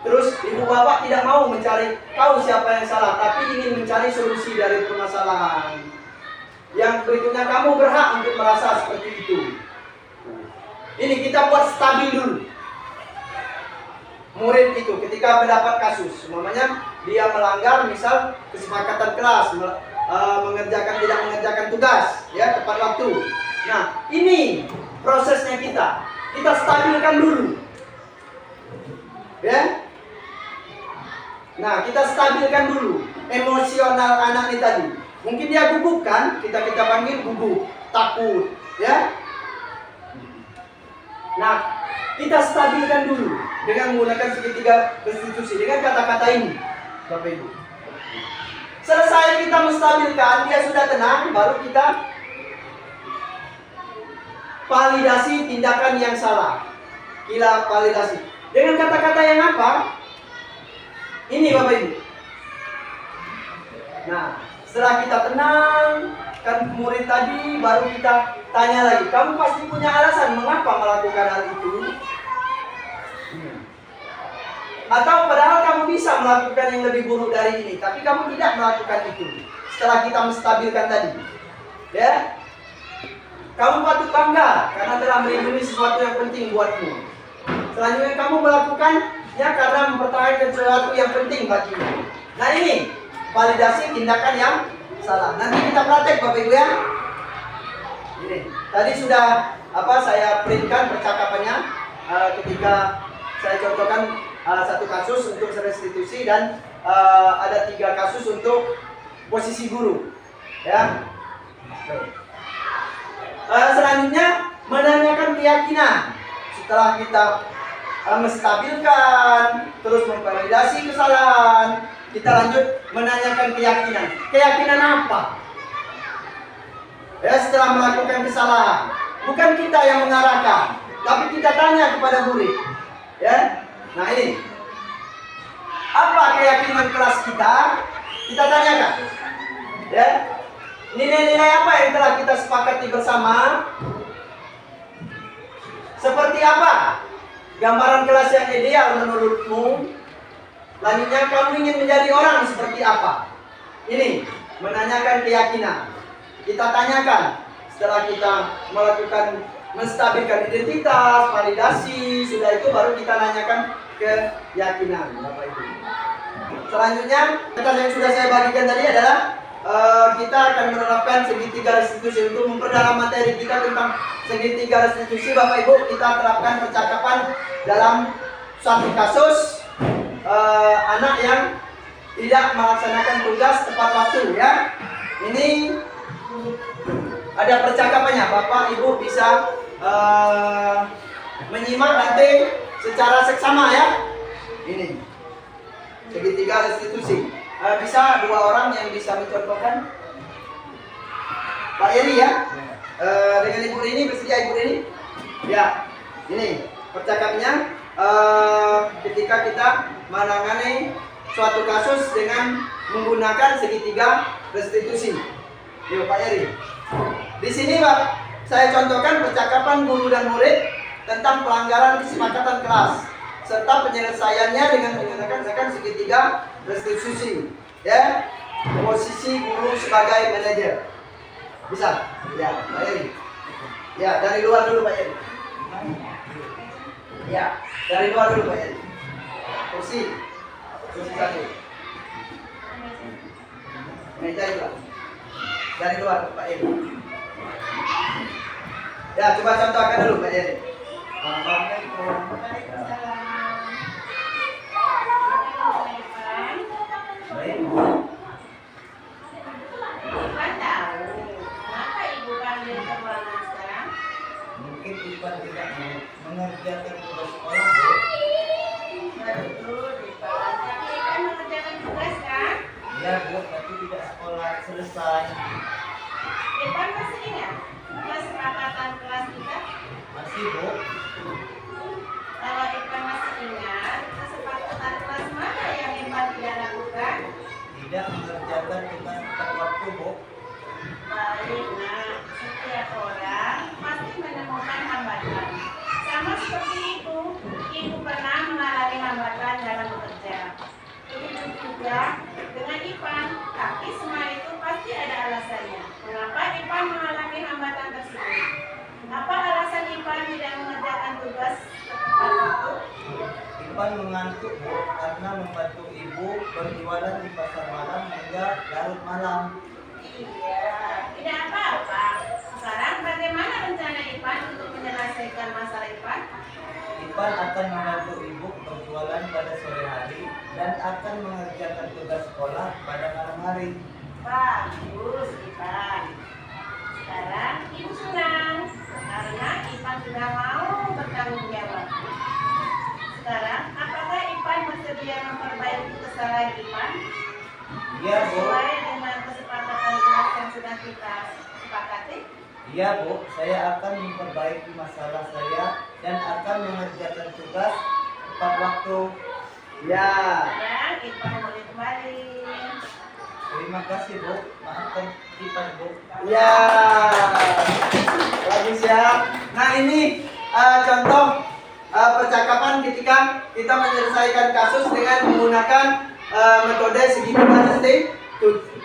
Terus ibu bapak tidak mau mencari tahu siapa yang salah, tapi ingin mencari solusi dari permasalahan. Yang berikutnya, kamu berhak untuk merasa seperti itu. Ini kita buat stabil dulu. Murid itu ketika mendapat kasus, umpamanya dia melanggar misal kesepakatan kelas, tidak mengerjakan tugas, ya, tepat waktu. Nah, ini prosesnya kita stabilkan dulu, ya. Nah, kita stabilkan dulu emosional anak ini tadi. Mungkin dia gugup kan, kita panggil gugup, takut, ya. Nah, kita stabilkan dulu dengan menggunakan segitiga restitusi dengan kata-kata ini, Bapak Ibu. Selesai kita menstabilkan, dia sudah tenang, baru kita validasi tindakan yang salah. Kita validasi dengan kata-kata yang apa? Ini Bapak Ibu. Nah, Setelah kita tenang, kan murid tadi, baru kita tanya lagi. Kamu pasti punya alasan mengapa melakukan hal itu? Atau padahal kamu bisa melakukan yang lebih buruk dari ini, tapi kamu tidak melakukan itu. Setelah kita menstabilkan tadi, ya, kamu patut bangga karena telah melindungi sesuatu yang penting buatmu. Selanjutnya kamu melakukannya karena mempertahankan sesuatu yang penting bagimu. Nah ini validasi tindakan yang salah. Nanti kita praktek Bapak Ibu ya. Ini tadi sudah saya printkan percakapannya ketika saya contohkan satu kasus untuk restitusi dan ada 3 kasus untuk posisi guru. Ya. Selanjutnya menanyakan keyakinan. Setelah kita menstabilkan, terus memvalidasi kesalahan, kita lanjut menanyakan keyakinan. Keyakinan apa? Ya, setelah melakukan kesalahan, bukan kita yang mengarahkan, tapi kita tanya kepada murid. Ya, nah ini apa keyakinan kelas kita? Kita tanyakan. Ya, nilai-nilai apa yang telah kita sepakati bersama? Seperti apa gambaran kelas yang ideal menurutmu? Selanjutnya kamu ingin menjadi orang seperti apa? Ini menanyakan keyakinan. Kita tanyakan setelah kita melakukan menstabilkan identitas, validasi, sudah itu baru kita nanyakan keyakinan, Bapak Ibu. Selanjutnya, yang sudah saya bagikan tadi adalah kita akan menerapkan segitiga restitusi untuk memperdalam materi kita tentang segitiga restitusi. Bapak Ibu, kita terapkan percakapan dalam satu kasus anak yang tidak melaksanakan tugas tepat waktu, ya. Ini ada percakapannya. Bapak Ibu bisa menyimak nanti secara seksama ya. Ini segitiga restitusi. Bisa 2 orang yang bisa mencontohkan. Pak Eri ya. Dengan Ibu Rini, bersedia Ibu Rini? Ya. Ini percakapannya ketika kita menangani suatu kasus dengan menggunakan segitiga restitusi. Yuk Pak Eri. Di sini Pak, saya contohkan percakapan guru dan murid tentang pelanggaran kesepakatan kelas serta penyelesaiannya dengan menggunakan segitiga restitusi. Ya, posisi guru sebagai manajer. Bisa? Ya, Pak Eri. Ya, dari luar dulu Pak Eri. Ya, dari luar dulu Pak Eri. Kursi 1. Meja itu. Dari luar Pak Eri. Ya, coba contohkan dulu Pak Eri. Mungkin Ipan tidak mengerjakan tugas sekolah, Bu. Iya, Bu, tapi tidak sekolah selesai. Ipan masih ingat kesepakatan kelas kita? Masih, Bu. Kalau Ipan masih ingat, kesepakatan kelas mana yang Ipan tidak lakukan? Tidak mengerjakan tugas tepat waktu, Bu. Baik, nah, setiap orang pasti menemukan hambatan. Sama seperti ibu pernah mengalami hambatan dalam bekerja. Begitu juga dengan Ipan, tapi semua itu pasti ada alasannya. Mengapa Ipan mengalami hambatan tersebut? Apa alasan Ipan tidak mengerjakan tugas tepat waktu? Ipan mengantuk, Bu, karena membantu ibu berjualan di pasar malam hingga larut malam. Iya, tidak apa-apa. Sekarang bagaimana rencana Ipan untuk menyelesaikan masalah Ipan? Ipan akan membantu ibu berjualan pada sore hari dan akan mengerjakan tugas sekolah pada malam hari. Bagus, Ipan. Sekarang Ibu senang karena Ipan sudah mau bertanggung jawab. Sekarang, apakah Ipan bersedia memperbaiki kesalahan Ipan? Iya, Bu. Sesuai dengan kesepakatan kelas yang sudah kita sepakati? Iya, Bu. Saya akan memperbaiki masalah saya dan akan mengerjakan tugas tepat waktu. Ya. Dan Ipan boleh kembali. Terima Terima kasih Bu, maafkan kita Bu. Ya, bagus ya. Nah ini contoh percakapan ketika kita menyelesaikan kasus dengan menggunakan metode segitiga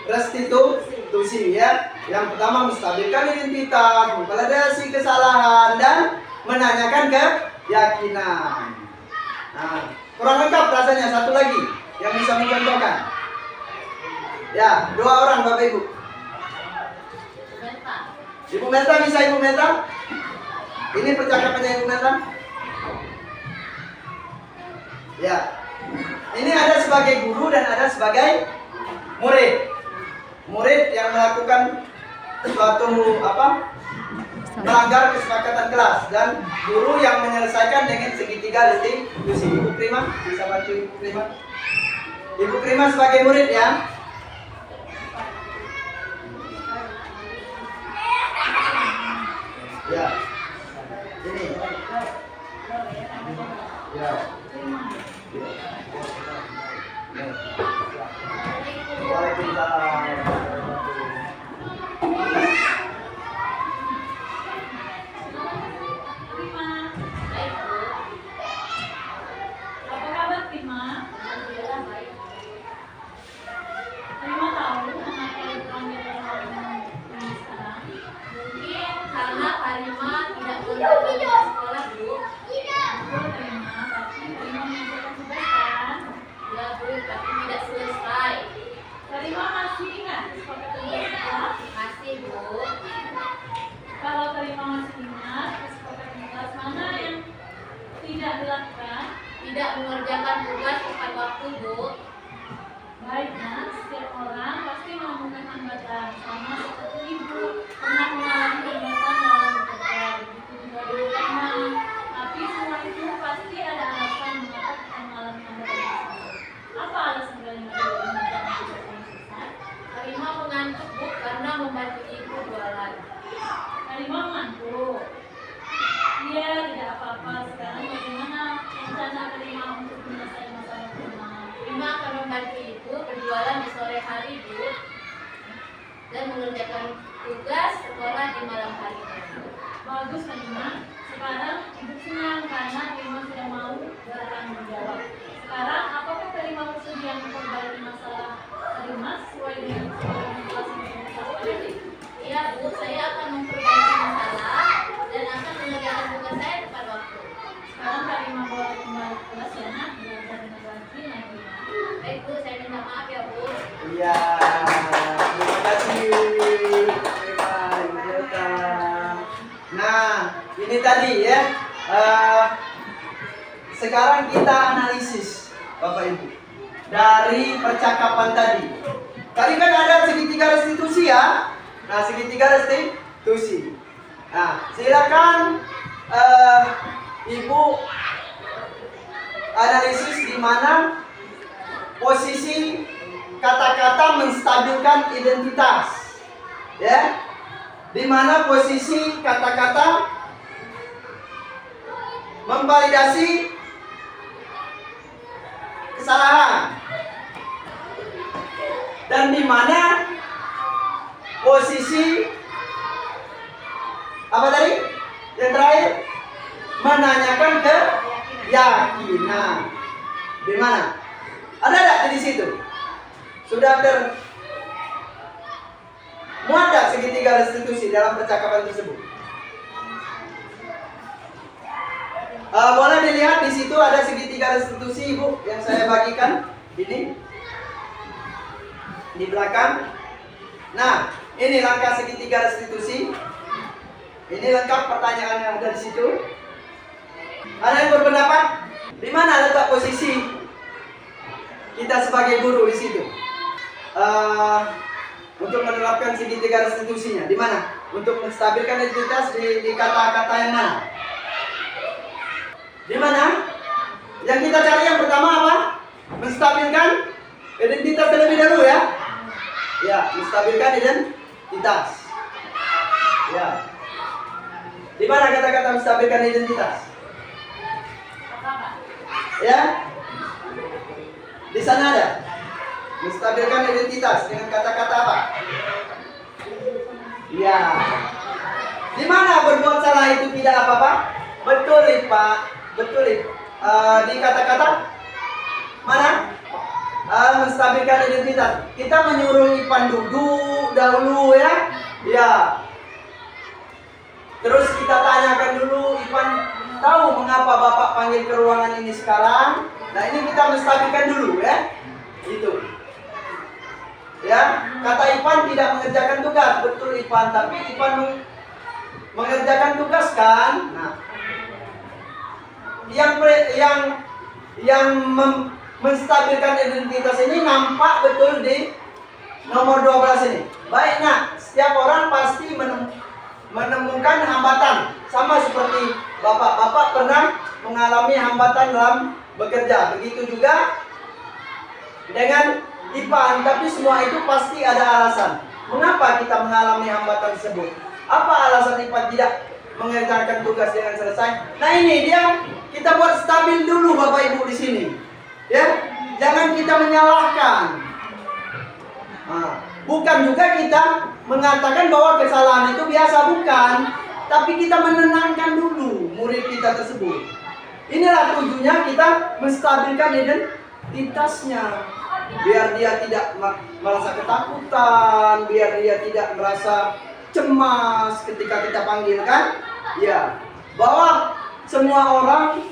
restitusi ya. Yang pertama menstabilkan identitas, memvalidasi kesalahan dan menanyakan keyakinan. Nah, kurang lengkap rasanya. Satu lagi yang bisa mencontohkan. Ya, 2 orang Bapak Ibu. Ibu Meta bisa Ibu Meta? Ini percakapannya Ibu Meta. Ya. Ini ada sebagai guru dan ada sebagai murid. Murid yang melakukan suatu melanggar kesepakatan kelas dan guru yang menyelesaikan dengan segitiga restitusi. Ibu Prima bisa bantu Ibu Prima. Ibu Prima sebagai murid ya. Ya. Ini. Ya. Apa kabar Prima? Alhamdulillah baik. Prima tahu kenapa dipanggil Prima sekarang? Mungkin karena Prima tidak boleh ke sekolah Bu. Betul Prima, tapi Prima mengerjakan tugas kan? Ya Bu, tapi tidak selesai. Prima masih ingat kesepakatan kelas? Masih Bu. Kalau Prima masih ingat kesepakatan kelas mana yang tidak dilakukan? Tidak mengerjakan tugas tepat waktu Bu. Baik Nak, setiap orang pasti menemukan hambatan. Sama seperti Ibu pernah mengalami hambatan dalam bekerja. Begitu juga dulu Prima. Tapi semua itu pasti ada alasan mengapa kita mengalami hambatan tersebut. Apa alasan Prima tidak mengerjakan tugas yang susah? Prima mengantuk Bu karena membantu Ibu jualan. Prima mengantuk. Iya, tidak apa-apa. Sekarang bagaimana rencana Prima untuk menyelesaikan masalah Prima? Prima akan membantu Ibu berjualan di sore hari Bu dan mengerjakan tugas sekolah di malam hari. Bagus Prima. Sekarang Ibu senang karena Prima sudah mau bertanggung jawab. Sekarang apakah Prima bersedia memperbaiki masalah Prima sesuai dengan kesepakatan kelas yang sudah disepakati? Iya Bu, saya akan memperbaiki masalah dan akan mengerjakan tugas saya tepat waktu. Sekarang Prima boleh kembali ke kelas ya Nak, belajar dengan rajin lagi. Baik Bu, saya minta maaf ya Bu. Iya. Terima kasih. Ibu Meta. Nah, ini tadi ya. Sekarang kita analisis Bapak Ibu dari percakapan tadi. Tadi kan ada segitiga restitusi ya. Nah, segitiga restitusi. Nah, silakan Ibu analisis di mana posisi kata-kata menstabilkan identitas. Ya. Di mana posisi kata-kata memvalidasi kesalahan. Dan di mana posisi apa tadi? Yang terakhir menanyakan keyakinan. Di mana? Ada enggak di situ? Sudah muat enggak segitiga restitusi dalam percakapan tersebut? Boleh dilihat di situ ada segitiga restitusi Ibu yang saya bagikan ini di belakang. Nah, ini langkah segitiga restitusi. Ini lengkap pertanyaan yang ada di situ. Ada yang berpendapat di mana letak posisi kita sebagai guru di situ? Untuk menerapkan segitiga restitusinya di mana? Untuk menstabilkan identitas di kata-kata yang mana? Di mana? Yang kita cari yang pertama apa? Menstabilkan identitas terlebih dahulu ya. Ya, menstabilkan identitas. Ya. Di mana kata-kata menstabilkan identitas? Ya. Di sana ada. Menstabilkan identitas dengan kata-kata apa? Ya. Di mana berbuat salah itu tidak apa-apa? Betul, Pak. Betul, di kata-kata mana? Menstabilkan identitas. Kita menyuruh Ipan duduk dahulu ya. Ya. Terus kita tanyakan dulu, Ipan tahu mengapa Bapak panggil ke ruangan ini sekarang? Nah, ini kita menstabilkan dulu ya. Gitu. Ya, kata Ipan tidak mengerjakan tugas. Betul Ipan, tapi Ipan mengerjakan tugas kan? Nah, yang menstabilkan identitas ini nampak betul di nomor 12 ini. Baik, nah, setiap orang pasti menemukan hambatan. Sama seperti Bapak pernah mengalami hambatan dalam bekerja. Begitu juga dengan Ipan, tapi semua itu pasti ada alasan. Mengapa kita mengalami hambatan tersebut? Apa alasan Ipan tidak mengerjakan tugas dengan selesai? Nah, ini dia, kita buat stabil dulu Bapak Ibu di sini. Ya, jangan kita menyalahkan. Nah, bukan juga kita mengatakan bahwa kesalahan itu biasa, bukan. Tapi kita menenangkan dulu murid kita tersebut. Inilah tujuannya kita menstabilkan identitasnya. Biar dia tidak merasa ketakutan, biar dia tidak merasa cemas ketika kita panggil kan? Ya, bahwa semua orang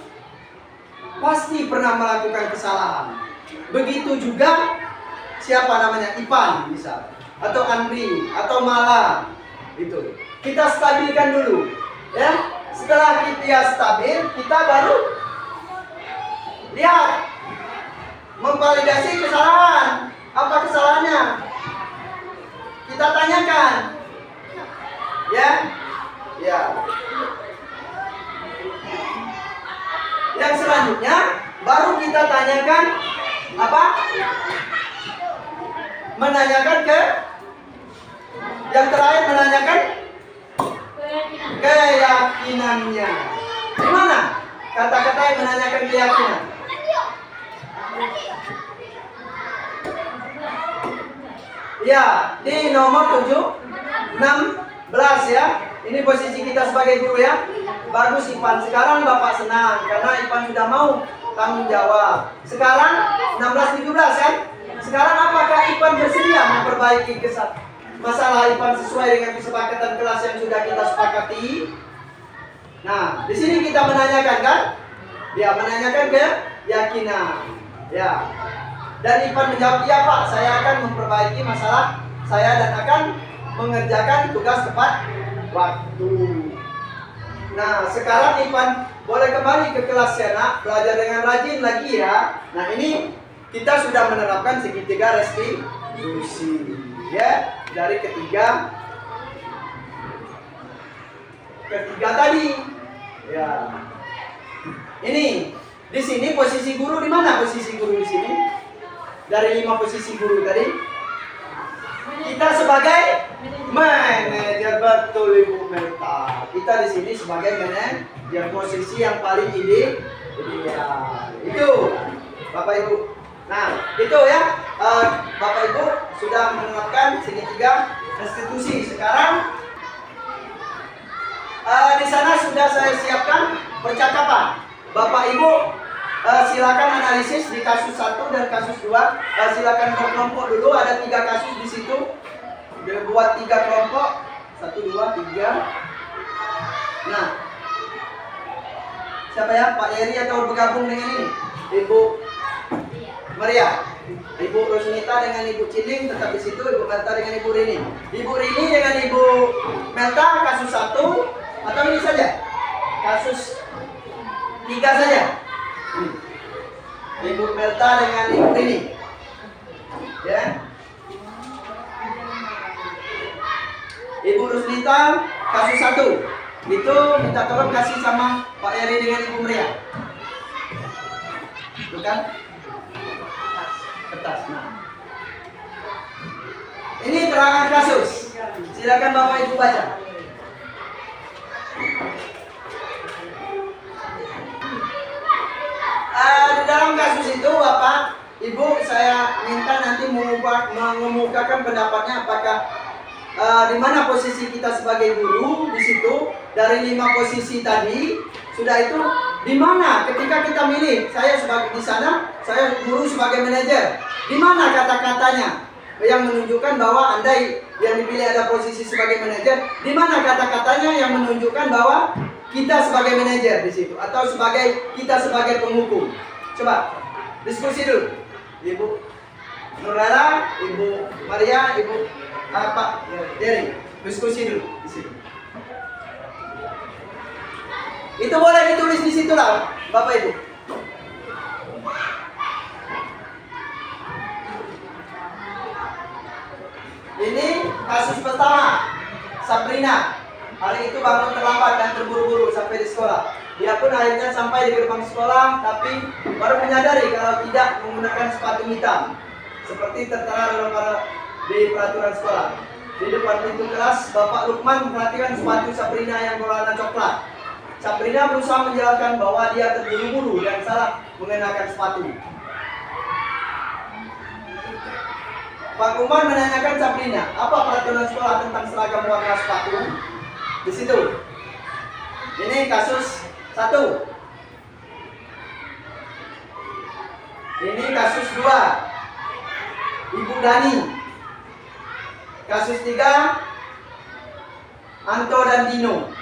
pasti pernah melakukan kesalahan. Begitu juga siapa namanya, Ipan misal, atau Andri, atau Mala, itu. Kita stabilkan dulu, ya. Setelah kita stabil, kita baru lihat, memvalidasi kesalahan. Apa kesalahannya? Kita tanyakan, ya, ya. Yang selanjutnya baru kita tanyakan apa? Menanyakan ke yang terakhir, menanyakan keyakinannya. Gimana kata-kata yang menanyakan keyakinan? Ya, di nomor 16 ya. Ini posisi kita sebagai guru ya. Bagus Ipan. Sekarang Bapak senang karena Ipan sudah mau tanggung jawab. Sekarang 16-17 kan? Sekarang apakah Ipan bersedia memperbaiki masalah Ipan sesuai dengan kesepakatan kelas yang sudah kita sepakati? Nah, di sini kita menanyakan kan? Ya, menanyakan keyakinan. Ya. Dan Ipan menjawab, "Iya Pak, saya akan memperbaiki masalah saya dan akan mengerjakan tugas tepat waktu." Nah, sekarang Ipan boleh kembali ke kelas ya nak, belajar dengan rajin lagi ya. Nah, ini kita sudah menerapkan segitiga restitusi ya, dari ketiga tadi ya. Ini di sini posisi guru di mana? Posisi guru di sini dari 5 posisi guru tadi, kita sebagai manajer. Betul Ibu Melta, kita di sini sebagai manajer, posisi yang paling ideal. Itu Bapak Ibu. Nah, itu ya, Bapak Ibu sudah menerapkan segitiga restitusi. Sekarang di sana sudah saya siapkan percakapan. Bapak Ibu silakan analisis di kasus 1 dan kasus 2. Silakan berkelompok dulu, ada 3 kasus di situ. Buat 3 kelompok, 1, 2, 3. Nah, siapa ya? Pak Eri atau bergabung dengan ini? Ibu Maria, Ibu Rosnita dengan Ibu Ciling tetap di situ, Ibu Melta dengan Ibu Rini. Ibu Rini dengan Ibu Melta kasus 1 atau ini saja? Kasus 3 saja. Ibu Melta dengan Ibu Rini. Ya. Ibu Rosnita kasus 1. Itu minta tolong kasih sama Pak Eri dengan Ibu Maria. Bukan? Kertas. Nah. Ini terangan kasus. Silakan Bapak Ibu baca. Di dalam kasus itu Bapak Ibu saya minta nanti mau mengemukakan pendapatnya apakah di mana posisi kita sebagai guru di situ dari 5 posisi tadi. Sudah itu di mana ketika kita milih, saya sebagai di sana, saya guru sebagai manajer. Di mana kata-katanya yang menunjukkan bahwa Anda yang dipilih ada posisi sebagai manajer? Di mana kata-katanya yang menunjukkan bahwa kita sebagai manajer di situ atau kita sebagai penghukum? Coba diskusi dulu. Ibu Nurlela, Ibu Maria, Ibu Pak Dery, diskusi dulu di situ. Itu boleh ditulis di situ lah, Bapak Ibu. Ini kasus pertama, Sabrina. Hari itu bangun terlambat dan terburu-buru sampai di sekolah. Dia pun akhirnya sampai di gerbang sekolah, tapi baru menyadari kalau tidak menggunakan sepatu hitam, seperti tertera di peraturan sekolah. Di depan pintu kelas, Bapak Lukman memperhatikan sepatu Sabrina yang berwarna coklat. Sabrina berusaha menjelaskan bahwa dia terburu-buru dan salah mengenakan sepatu. Pak Lukman menanyakan Sabrina, apa peraturan sekolah tentang seragam warna sepatu? Di situ. Ini kasus 1. Ini kasus 2. Ibu Dani. Kasus 3. Anto dan Dino.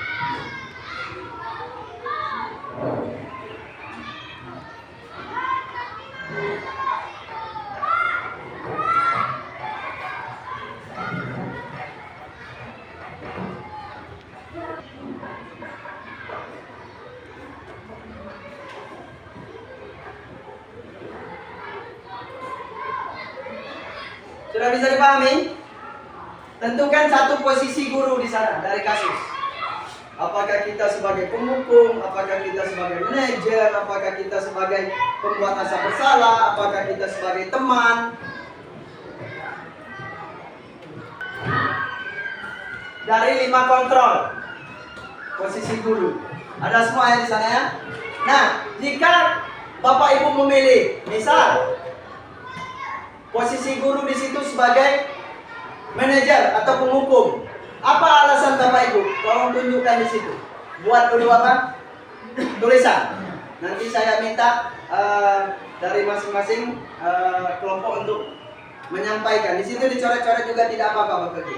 Sudah bisa dipahami? Tentukan satu posisi guru di sana dari kasus. Apakah kita sebagai penghukum, apakah kita sebagai manajer, apakah kita sebagai pembuat rasa bersalah, apakah kita sebagai teman. Dari 5 kontrol posisi guru. Ada semua ya di sana ya. Nah, jika Bapak Ibu memilih, misal posisi guru di situ sebagai manajer atau penghukum. Apa alasan Bapak Ibu? Tolong tunjukkan di situ. Buat dulu apa? Tulisan. Nanti saya minta dari masing-masing kelompok untuk menyampaikan. Di situ dicoret-coret juga tidak apa-apa Bapak Ibu.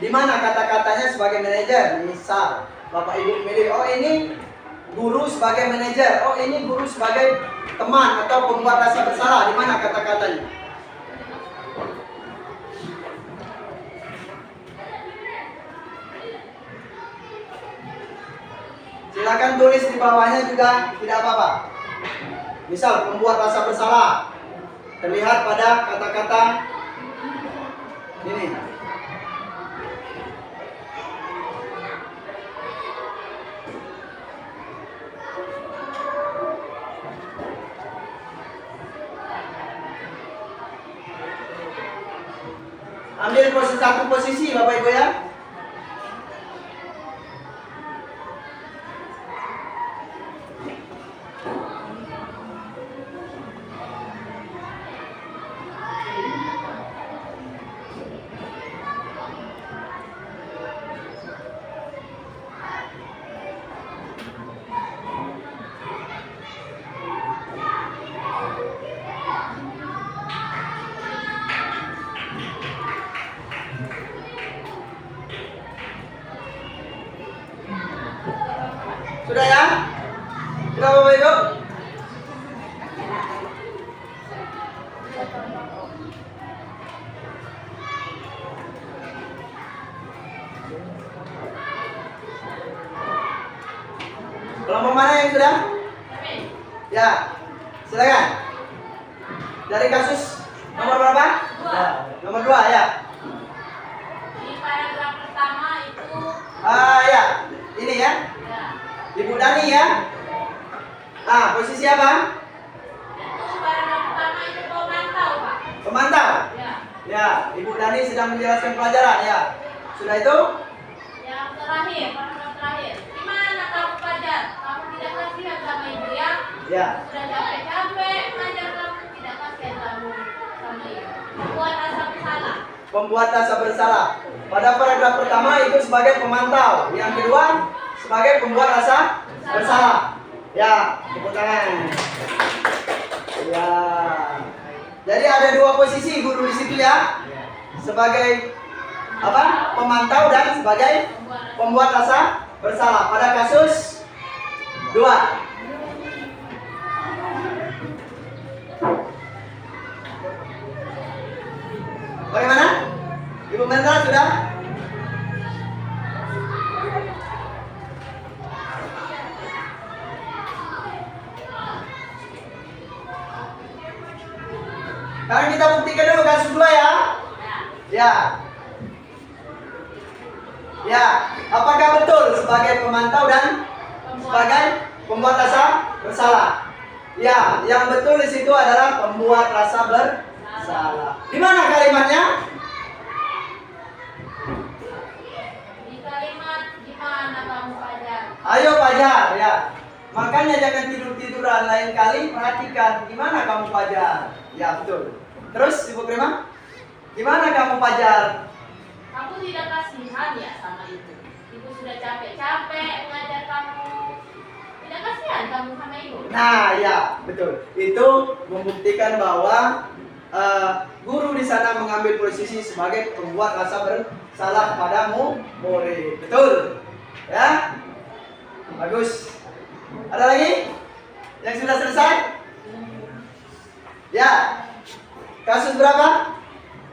Di mana kata-katanya sebagai manajer? Misal Bapak Ibu memilih, oh ini guru sebagai manajer, oh ini guru sebagai teman atau pembuat rasa bersalah. Di mana kata-katanya? Silakan tulis di bawahnya juga, tidak apa-apa. Misal pembuat rasa bersalah terlihat pada kata-kata ini. Ambil satu posisi Bapak Ibu ya. Sudah ya? Sudah Bapak Ibu? Kelompok mana yang sudah? Ya, silakan. Dari kasus nomor berapa? 2. Nomor 2 ya. Di paragraf pertama itu Ya, ini ya. ya. Ibu Dani ya. Posisi apa? Itu paragraf pertama itu pemantau, Pak. Pemantau. Ya. Ya, Ibu Dani sedang menjelaskan pelajaran ya. Sudah itu? Yang terakhir, paragraf terakhir. Di mana kamu pelajar? Kamu tidak kasihan sama ibu ya? Ya. Sudah capek-capek, pelajar kamu tidak kasihan kamu. pembuat rasa bersalah. Pada paragraf pertama itu sebagai pemantau, yang kedua sebagai pembuat rasa bersalah. Ya, tepuk tangan. Ya. Jadi ada dua posisi guru di situ ya. Sebagai apa? Pemantau dan sebagai pembuat rasa bersalah pada kasus 2. Bagaimana? Ibu Mendra sudah? Sekarang kita buktikan dulu kasus 2 ya. Ya. Ya, apakah betul sebagai pemantau dan sebagai pembuat rasa bersalah? Ya, yang betul di situ adalah pembuat rasa bersalah. Di mana kalimatnya? Di kalimat di mana kamu Fajar? Ayo Fajar, ya. Makanya jangan tidur-tiduran, lain kali perhatikan gimana kamu Fajar. Ya, betul. Terus Ibu Prima? Gimana kamu Fajar? Kamu tidak kasihan ya sama ibu? Ibu sudah capek-capek mengajar kamu. Tidak kasihan kamu sama ibu? Nah, ya, betul. Itu membuktikan bahwa guru di sana mengambil posisi sebagai pembuat rasa bersalah padamu, murid. Betul? Ya? Bagus. Ada lagi? Yang sudah selesai? Ya. Kasus berapa?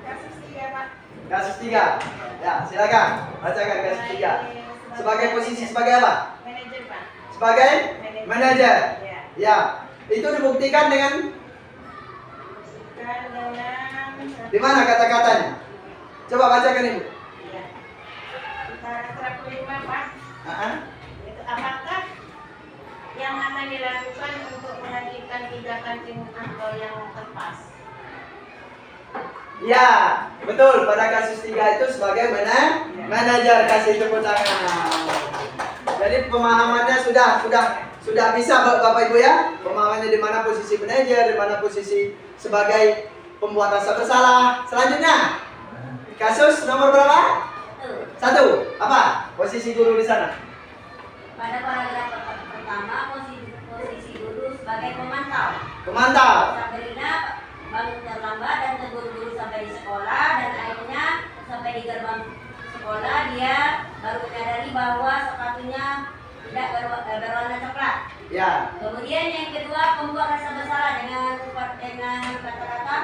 Kasus 3, Pak. Kasus 3. Ya, silakan. Bacakan kasus 3. Sebagai posisi sebagai apa? Manajer, Pak. Sebagai manajer. Ya. Ya. Itu dibuktikan dengan di mana kata-katanya? Coba bacakan Ibu. Ya. Paragraf 5, Pak. Itu apakah yang akan dilakukan untuk menghadirkan 3 kancing atau yang terpas? Ya, betul. Pada kasus 3 itu sebagai manajer. Kasih tepuk tangan. Jadi pemahamannya sudah bisa Bapak Ibu ya. Pemahamannya di mana posisi manajer, di mana posisi sebagai pembuat rasa bersalah. Selanjutnya, kasus nomor berapa? 1. Apa? Posisi guru di sana. Pada paragraf pertama posisi guru sebagai pemantau. Pemantau. Sabrina bangun terlambat dan terburu-buru sampai di sekolah, dan akhirnya sampai di gerbang sekolah dia baru menyadari bahwa sepatunya tidak berwarna coklat. Ya. Kemudian yang kedua, pembuat rasa bersalah dengan kata-kata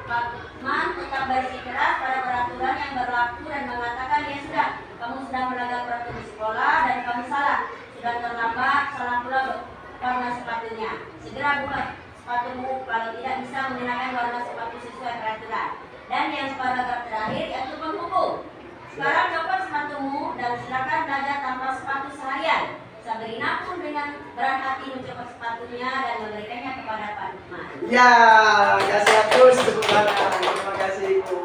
Pak Man tetap bersikeras pada peraturan yang berlaku dan mengatakan ya sudah, kamu sudah melanggar peraturan di sekolah dan kamu salah, sudah terlambat, salah pula warna sepatunya. Segera buat sepatumu, kalau tidak bisa mengenakan warna sepatu sesuai peraturan. Dan yang paragraf terakhir yaitu penghukum. Sekarang copot sepatumu dan silakan belajar tanpa sepatu seharian. Sabrina pun dengan berat hati mencopot sepatunya dan memberikannya kepada Pak Lukman. Ya, kasih hapus tepuk tangan. Terima kasih Ibu.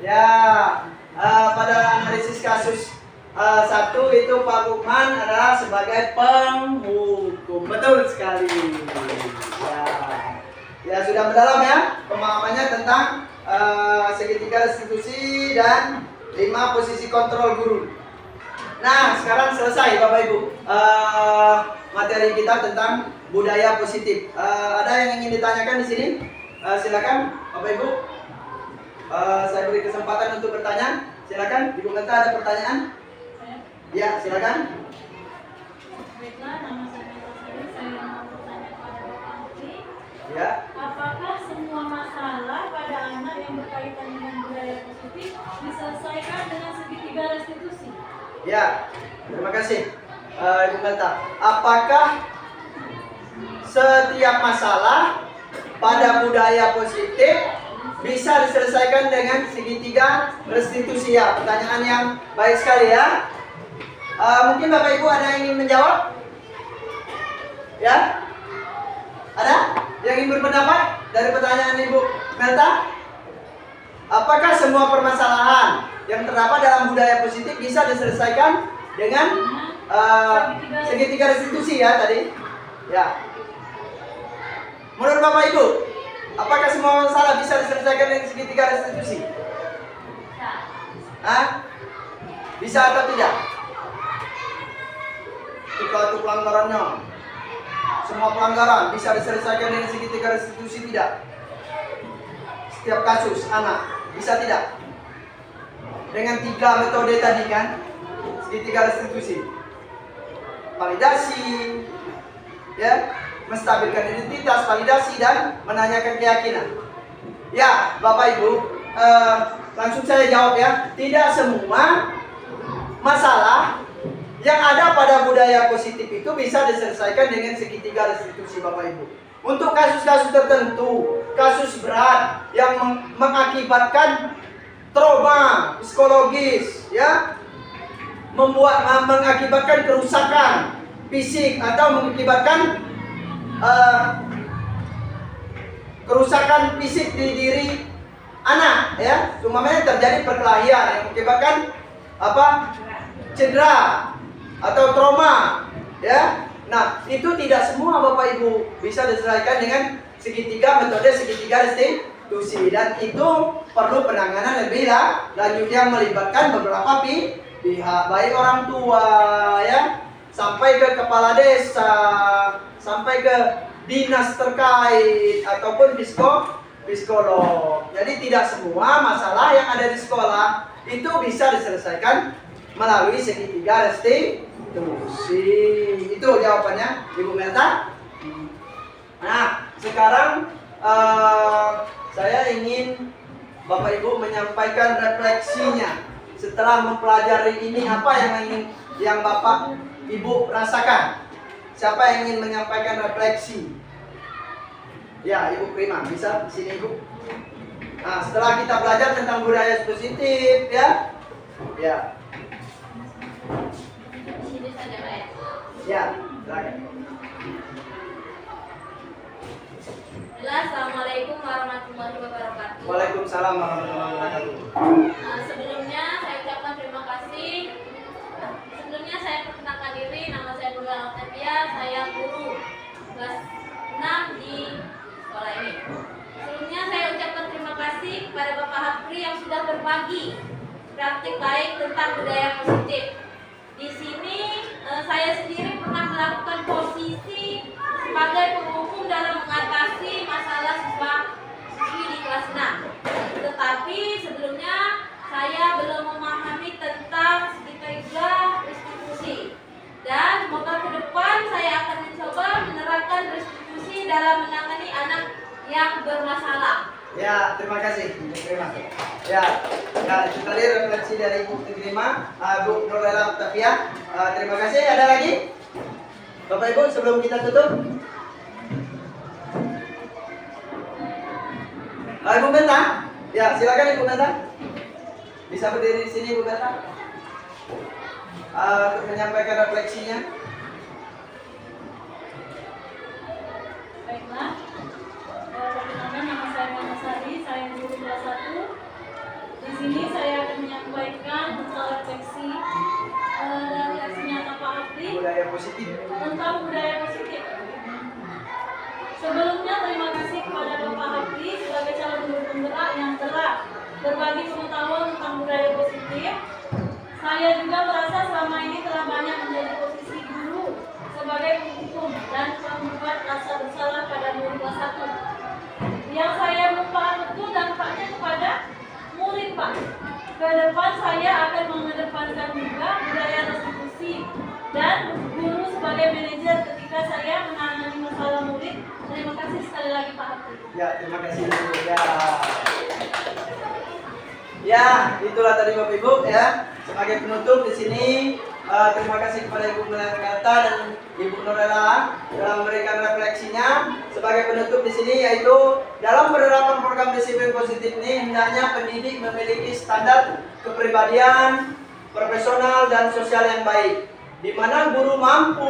Ya, pada analisis kasus 1 itu Pak Lukman adalah sebagai penghukum. Betul sekali. Ya sudah mendalam ya pemahamannya tentang segitiga restitusi dan 5 posisi kontrol guru. Nah, sekarang selesai Bapak Ibu materi kita tentang budaya positif. Ada yang ingin ditanyakan di sini? Silakan Bapak Ibu. Saya beri kesempatan untuk bertanya. Silakan, Ibu Meta ada pertanyaan? Ya, silakan. Baiklah, nama saya Meta, saya mau bertanya kepada Bapak Menteri. Ya. Apakah semua masalah pada anak yang berkaitan dengan budaya positif diselesaikan dengan segitiga restitusi? Ya, terima kasih Ibu Meta. Apakah setiap masalah pada budaya positif bisa diselesaikan dengan segitiga restitusi? Ya, pertanyaan yang baik sekali ya. Mungkin Bapak Ibu ada yang ingin menjawab? Ya? Ada yang ingin berpendapat dari pertanyaan Ibu Meta? Apakah semua permasalahan yang terdapat dalam budaya positif bisa diselesaikan dengan segitiga restitusi ya tadi? Ya. Menurut Bapak Ibu, Apakah semua masalah bisa diselesaikan dengan segitiga restitusi? Hah? Bisa atau tidak? Itu pelanggarannya. Semua pelanggaran bisa diselesaikan dengan segitiga restitusi tidak? Setiap kasus anak bisa tidak? Dengan 3 metode tadi kan? Segitiga restitusi. Validasi, ya, menstabilkan identitas, validasi dan menanyakan keyakinan. Ya, Bapak Ibu, langsung saya jawab ya. Tidak semua masalah yang ada pada budaya positif itu bisa diselesaikan dengan segitiga restitusi, Bapak Ibu. Untuk kasus-kasus tertentu, kasus berat yang mengakibatkan trauma psikologis, ya, mengakibatkan kerusakan fisik atau mengakibatkan kerusakan fisik di diri anak, ya, umpamanya terjadi perkelahian yang mengakibatkan cedera atau trauma, ya. Nah, itu tidak semua Bapak Ibu bisa diselesaikan dengan metode segitiga restitusi, dan itu perlu penanganan lebih lanjut yang melibatkan beberapa pihak, baik orang tua, ya, sampai ke kepala desa, sampai ke dinas terkait ataupun psikolog. Jadi tidak semua masalah yang ada di sekolah itu bisa diselesaikan melalui segitiga restitusi. Itu jawabannya, Ibu Melta. Nah, sekarang saya ingin Bapak Ibu menyampaikan refleksinya setelah mempelajari ini. Apa yang Bapak Ibu rasakan? Siapa yang ingin menyampaikan refleksi? Ya, Ibu Prima, bisa di sini, Ibu. Nah, setelah kita belajar tentang budaya positif, ya. Ya. Sini saja, Pak ya. Ya, silakan. Assalamualaikum warahmatullahi wabarakatuh. Waalaikumsalam warahmatullahi wabarakatuh. Sebelumnya saya ucapkan terima kasih. Sebelumnya saya perkenalkan diri, nama saya Nurul Altavia, saya guru kelas 6 di sekolah ini. Sebelumnya saya ucapkan terima kasih kepada Bapak Hapri yang sudah berbagi praktik baik tentang budaya positif. Di sini saya sendiri pernah melakukan posisi sebagai penghukum dalam mengatasi masalah siswi di kelas 6. Tetapi sebelumnya saya belum memahami tentang segitiga restitusi. Dan semoga ke depan saya akan mencoba menerapkan restitusi dalam menangani anak yang bermasalah. Ya, terima kasih, Ibu Prima. Ya, itu tadi refleksi dari Ibu Prima, Bu Nurlela Altavia. Terima kasih. Ada lagi? Bapak Ibu, sebelum kita tutup, Ibu Menta. Ya, silakan Ibu Menta. Bisa berdiri di sini, Ibu Menta, untuk menyampaikan refleksinya. Baiklah, perkenalkan nama saya Mama Sari, saya guru kelas 1. Di sini saya akan menyampaikan tentang refleksi nyata Pak Hapri Budaya positif. tentang budaya positif. Sebelumnya terima kasih kepada Bapak Hapri sebagai calon guru penggerak yang telah berbagi pengetahuan tentang budaya positif. Saya juga merasa selama ini telah banyak menjadi posisi guru sebagai penghukum dan telah membuat rasa bersalah pada murid kelas 1. Yang saya lupa betul dampaknya kepada murid, Pak. Ke depan saya akan mengedepankan juga budaya restitusi dan guru sebagai manajer ketika saya menangani masalah murid. Terima kasih sekali lagi Pak Hapri. Ya, terima kasih Ibu. Ya, itulah tadi Bapak Ibu, ya. Sebagai penutup di sini, terima kasih kepada Ibu Melta dan Ibu Nurlela dalam memberikan refleksinya. Sebagai penutup di sini yaitu dalam penerapan program disiplin positif ini hendaknya pendidik memiliki standar kepribadian, profesional dan sosial yang baik, di mana guru mampu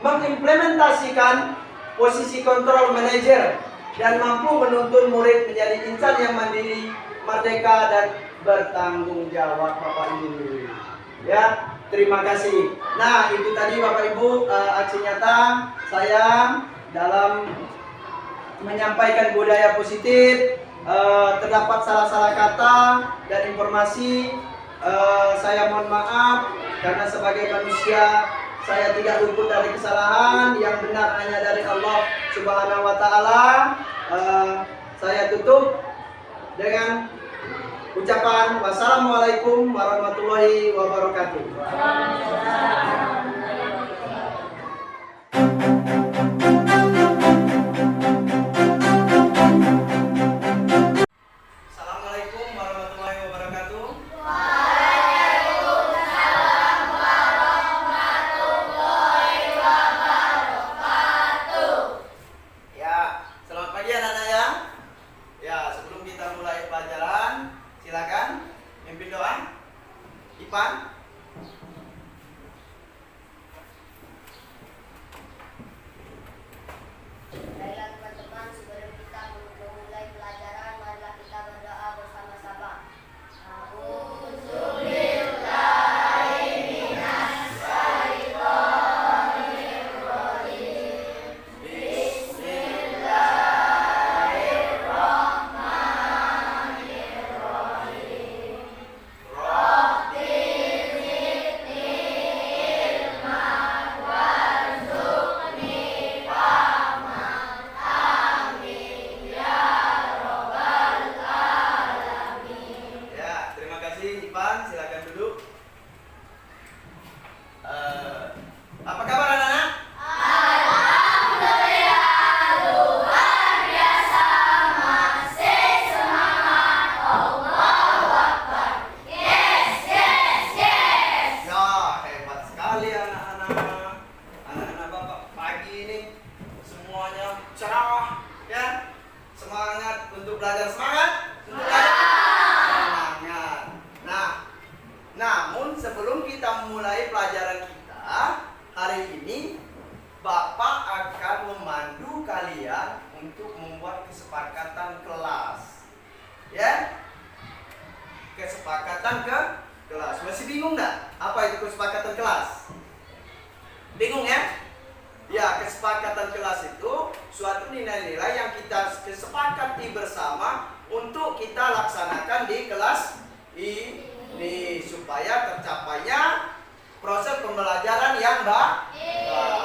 mengimplementasikan posisi kontrol manajer dan mampu menuntun murid menjadi insan yang mandiri, merdeka dan bertanggung jawab, Bapak Ibu. Ya, terima kasih. Nah, itu tadi Bapak Ibu aksi nyata saya dalam menyampaikan budaya positif, terdapat salah-salah kata dan informasi, saya mohon maaf karena sebagai manusia saya tidak luput dari kesalahan, yang benar hanya dari Allah Subhanahu wa taala. Saya tutup dengan ucapan wassalamualaikum warahmatullahi wabarakatuh. Assalamualaikum warahmatullahi wabarakatuh. Ya, selamat pagi anak-anak ya. Ya, sebelum kita mulai pelajaran, silakan mimpin doa. Ipan. Baiklah teman-teman, sebelum kita memulai pelajaran, marilah kita berdoa bersama-sama. Ya, terima kasih Ipan, silakan duduk. Apa kabar anak-anak? Ya, hebat sekali anak-anak. Anak-anak Bapak pagi ini semuanya cerah, ya. Semangat untuk belajar, semangat untuk belajar. Semangat. Nah, namun sebelum kita memulai pelajaran kita hari ini, Bapak akan memandu kalian untuk membuat kesepakatan kelas. Ya? Kesepakatan ke kelas. Masih bingung nggak? Apa itu kesepakatan kelas? Bingung ya? Ya, kesepakatan kelas itu suatu nilai-nilai yang kita kesepakati bersama untuk kita laksanakan di kelas ini supaya tercapainya proses pembelajaran yang baik.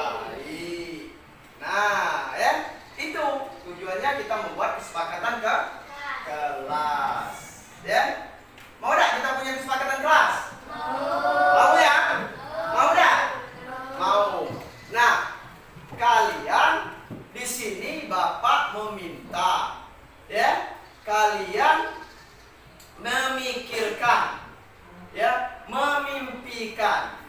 Nah, ya, itu tujuannya kita membuat kesepakatan ke kelas. Ya, mau nggak kita punya kesepakatan kelas? Mau ya? Mau nggak? Mau. Nah, kalian di sini Bapak meminta, ya, kalian memikirkan, ya, memimpikan,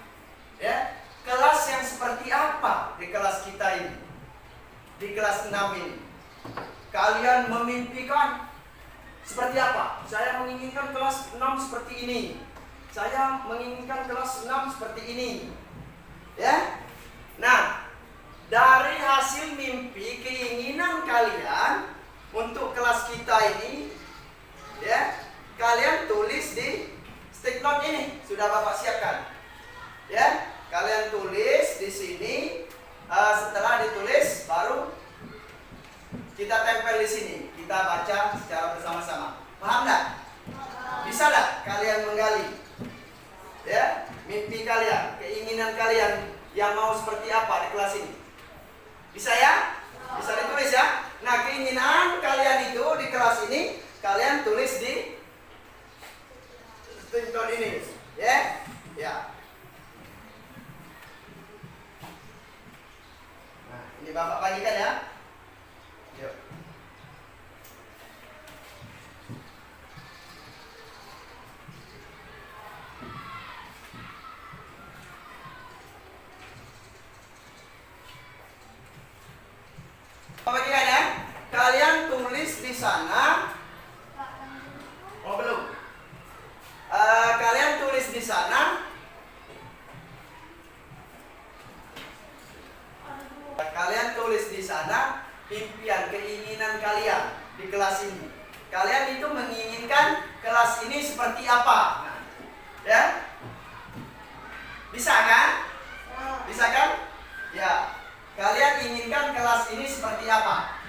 ya, kelas yang seperti apa di kelas kita ini, di kelas 6 ini. Kalian memimpikan seperti apa? Saya menginginkan kelas 6 seperti ini. Saya menginginkan kelas 6 seperti ini. Ya. Nah, dari hasil mimpi keinginan kalian untuk kelas kita ini, ya, kalian tulis di stick note ini. Sudah Bapak siapkan. Ya, kalian tulis di sini. Setelah ditulis, baru kita tempel di sini. Kita baca secara bersama-sama. Paham nggak? Bisa nggak kalian menggali? Ya, mimpi kalian, keinginan kalian yang mau seperti apa di kelas ini? Bisa ya? Bisa ditulis ya? Nah, keinginan kalian itu di kelas ini kalian tulis di stick ini, ya? Ya. Nah, ini Bapak bagikan ya. Yuk. Bagikan ya. Kalian tulis di sana. Oh belum. Kalian tulis di sana. Kalian tulis di sana impian, keinginan kalian di kelas ini. Kalian itu menginginkan kelas ini seperti apa? Nah, ya? Bisa kan? Bisa kan? Ya. Kalian inginkan kelas ini seperti apa?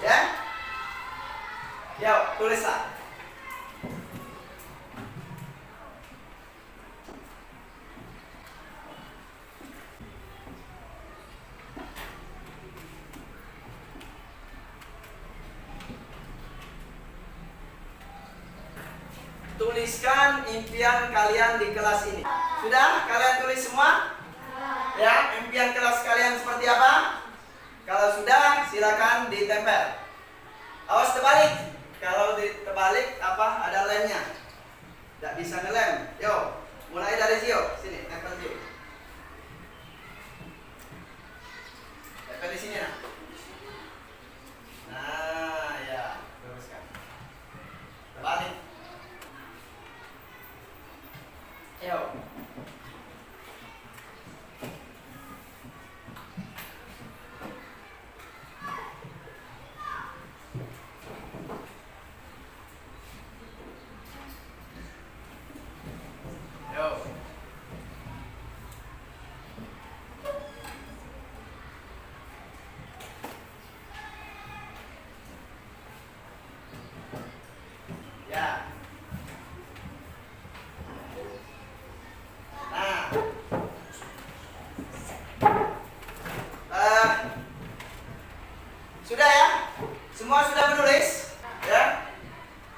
Ya? tulislah. Tuliskan impian kalian di kelas ini. Sudah? Kalian tulis semua? Ya, impian kelas kalian seperti apa? Kalau sudah, silakan ditempel. Awas terbalik. Kalau terbalik apa? Ada lemnya. Tidak bisa ngelem. Yo, mulai dari Zio. Sini, tempel Zio. Tempel di sini, nah. Nah, ya, teruskan. Terbalik. Yo. Yo. Ya. Nah. Sudah ya? Semua sudah menulis? Ya?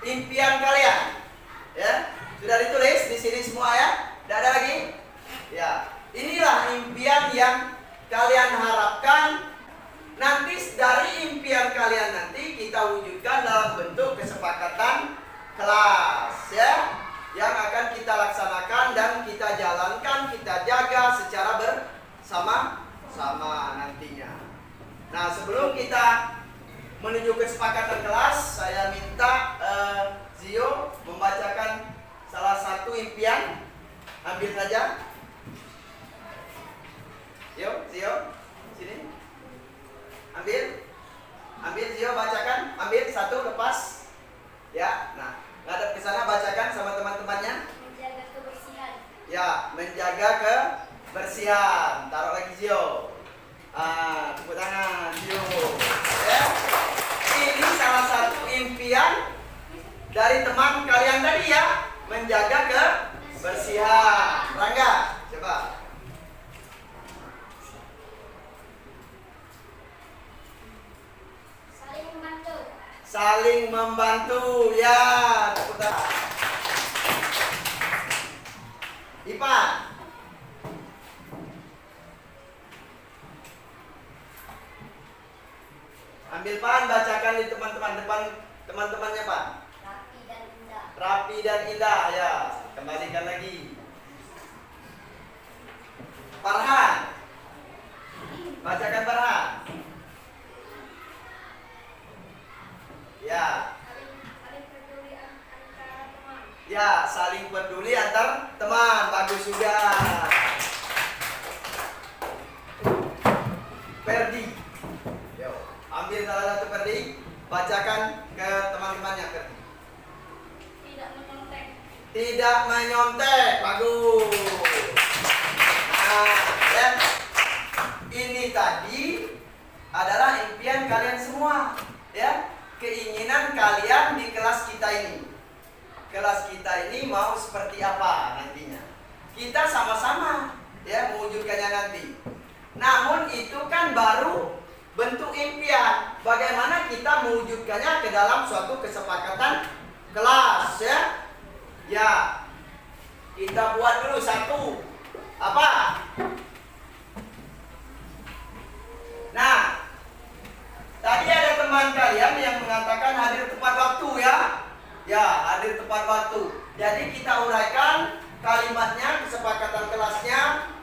Impian kalian. Ya? Sudah ditulis di sini semua ya? Tidak ada lagi? Ya. Inilah impian yang kalian harapkan. Nanti dari impian kalian nanti kita wujudkan dalam bentuk kesepakatan kelas ya, yang akan kita laksanakan dan kita jalankan, kita jaga secara bersama-sama nantinya. Nah, sebelum kita menuju kesepakatan kelas, saya minta Zio membacakan salah satu impian. Ambil saja. Yuk, Zio, sini. Ambil Zio, bacakan. Ambil satu, lepas. Ya, nah, ngadep ke sana, bacakan sama teman-temannya. Menjaga kebersihan. Ya, menjaga kebersihan. Taruh lagi Zio. Tepuk tangan Zio. Ya. Ini salah satu impian dari teman kalian tadi ya, menjaga kebersihan. Rangga, coba. Saling membantu. Saling membantu. Ya, tepuk tangan. Ipan. Ambil Pan, bacakan di teman-teman depan teman-temannya Pan. Rapi dan indah. Rapi dan indah ya. Kembalikan lagi. Farhan. Bacakan Farhan. Ya. Saling peduli antara teman. Ya, saling peduli antar teman. Bagus juga. Ferdi. Yo, ambil salah satu Ferdi, bacakan ke teman-temannya Ferdi. Tidak menyontek. Tidak menyontek. Bagus. Nah, ya. Ini tadi adalah impian kalian semua, ya. Keinginan kalian di kelas kita ini. Kelas kita ini mau seperti apa nantinya? Kita sama-sama ya mewujudkannya nanti. Namun itu kan baru bentuk impian. Bagaimana kita mewujudkannya ke dalam suatu kesepakatan kelas ya? Ya. Kita buat dulu satu. Apa? Nah, tadi ada teman kalian yang mengatakan hadir tepat waktu ya. Ya, hadir tepat waktu. Jadi kita uraikan kalimatnya, kesepakatan kelasnya.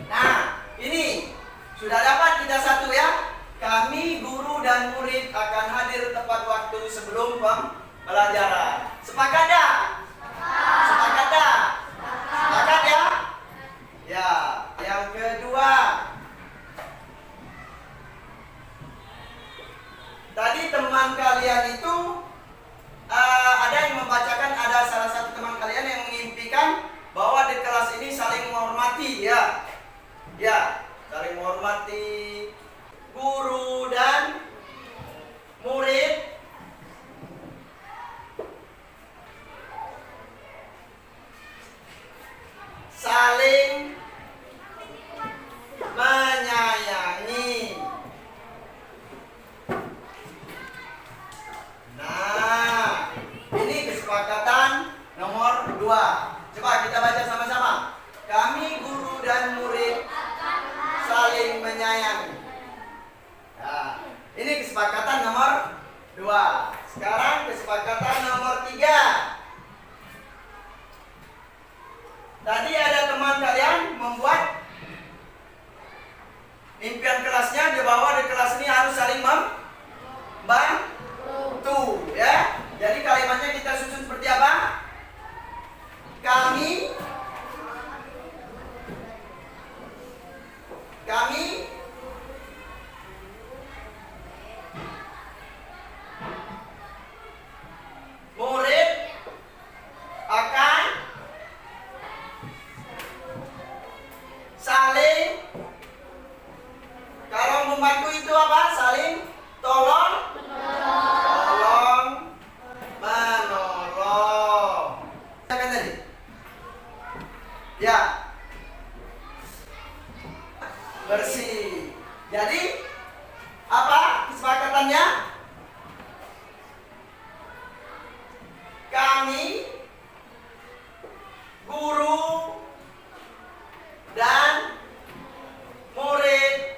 Nah, ini sudah dapat kita satu ya. Kami guru dan murid akan hadir tepat waktu sebelum pembelajaran. Sepakat dah? Sepakat dah? Sepakat ya? Ya, saling menghormati guru dan murid. Saling menyayangi. Nah, ini kesepakatan nomor 2. Coba kita baca sama-sama. Kami guru dan murid saling menyayangi. Nah, ini kesepakatan nomor 2. Sekarang kesepakatan nomor 3. Tadi ada teman kalian membuat impian kelasnya, dia bawa di kelas ini harus saling membantu, ya. Jadi kalimatnya kita susun seperti apa? Kami murid akan saling, kalau membantu itu apa? Saling tolong menolong. Kan tadi? Ya. Bersih. Jadi apa kesepakatannya? Kami guru dan murid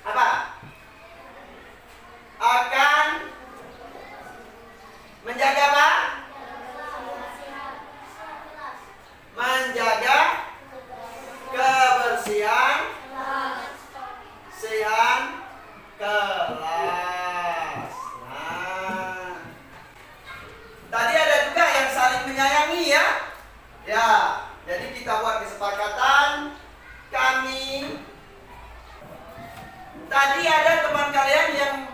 apa? Akan menjaga apa? Menjaga kebersihan kelas. Nah, tadi ada juga yang saling menyayangi, ya. Ya, jadi kita buat kesepakatan kami. Tadi ada teman kalian yang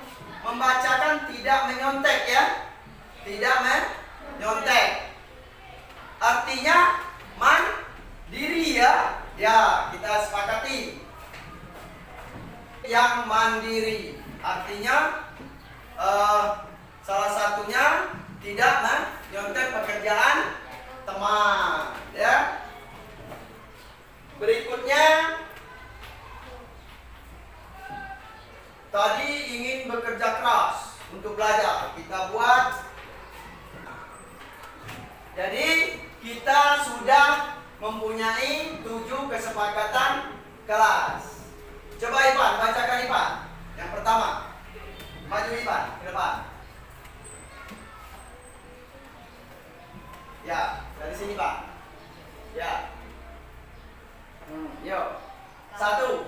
membacakan tidak menyontek, ya. Tidak menyontek. Artinya mandiri, ya. Ya, kita sepakati. Yang mandiri artinya salah satunya tidak menyontek pekerjaan teman, ya. Berikutnya, tadi ingin bekerja keras untuk belajar, kita buat. Jadi kita sudah mempunyai 7 kesepakatan kelas. Coba Ipan, bacakan Ipan. Yang pertama, maju Ipan ke depan. Ya, dari sini Pak. Ya. Yuk. 1.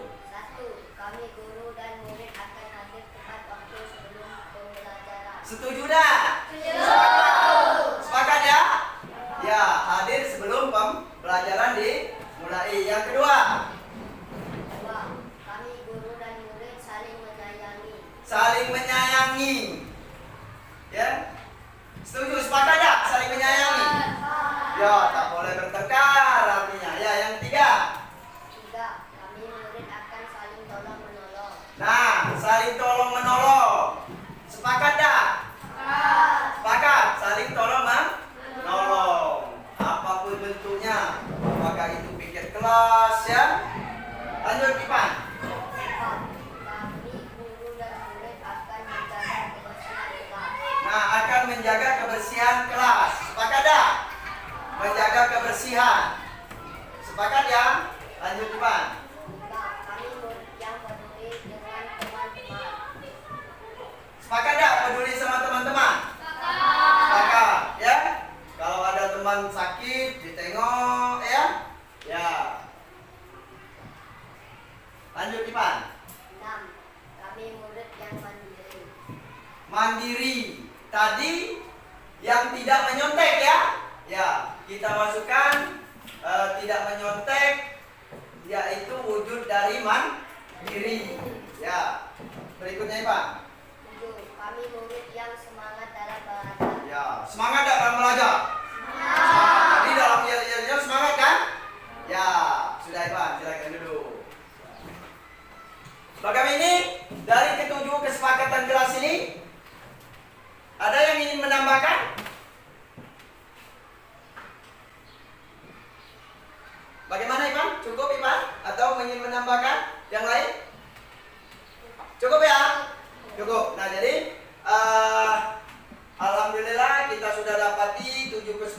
Kami guru dan murid akan hadir tepat waktu sebelum pembelajaran. Setuju dah? Sepakat ya? Ya, hadir sebelum pembelajaran dimulai. Yang kedua, 2. Kami guru dan murid saling menyayangi. saling menyayangi. Ya. Setuju, sepakat ya? Saling menyayangi. Ya, tak boleh bertengkar artinya. Ya, yang 3. 3. Kami murid akan saling tolong menolong. Nah, saling tolong menolong. Sepakat dah? Sepakat, saling tolong menolong. Apapun bentuknya, apakah itu pikir kelas, ya. Lanjut Ipan. 4. Kami guru dan murid akan menjaga kebersihan kelas. Nah, akan menjaga kebersihan kelas. Sepakat dah? Menjaga kebersihan. Sepakat ya? Lanjut Ipan. 5. Kami murid yang peduli dengan teman-teman. Sepakat dah peduli sama teman-teman? Sepakat, ya. Kalau ada teman sakit, ditengok, ya. Ya. Lanjut Ipan. 6. Kami murid yang mandiri. Mandiri. Tadi yang tidak menyontek, ya. Ya, kita masukkan tidak menyontek, yaitu wujud dari mandiri. Ya. Berikutnya Ipan. 7. Kami murid yang semangat dalam belajar. Ya, semangat dalam belajar. Semangat.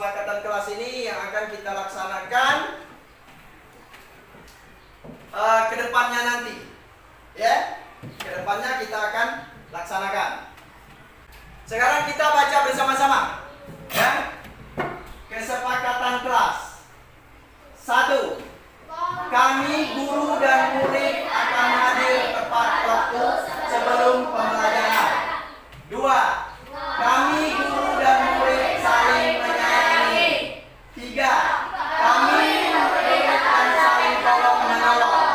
kesepakatan kelas ini yang akan kita laksanakan kedepannya nanti, ya. Kedepannya kita akan laksanakan. Sekarang kita baca bersama-sama, ya. Kesepakatan kelas. 1. Kami guru dan murid akan hadir tepat waktu sebelum pembelajaran. 2. Kami guru dan murid saling menyayangi. 3. Kami murid akan saling tolong menolong.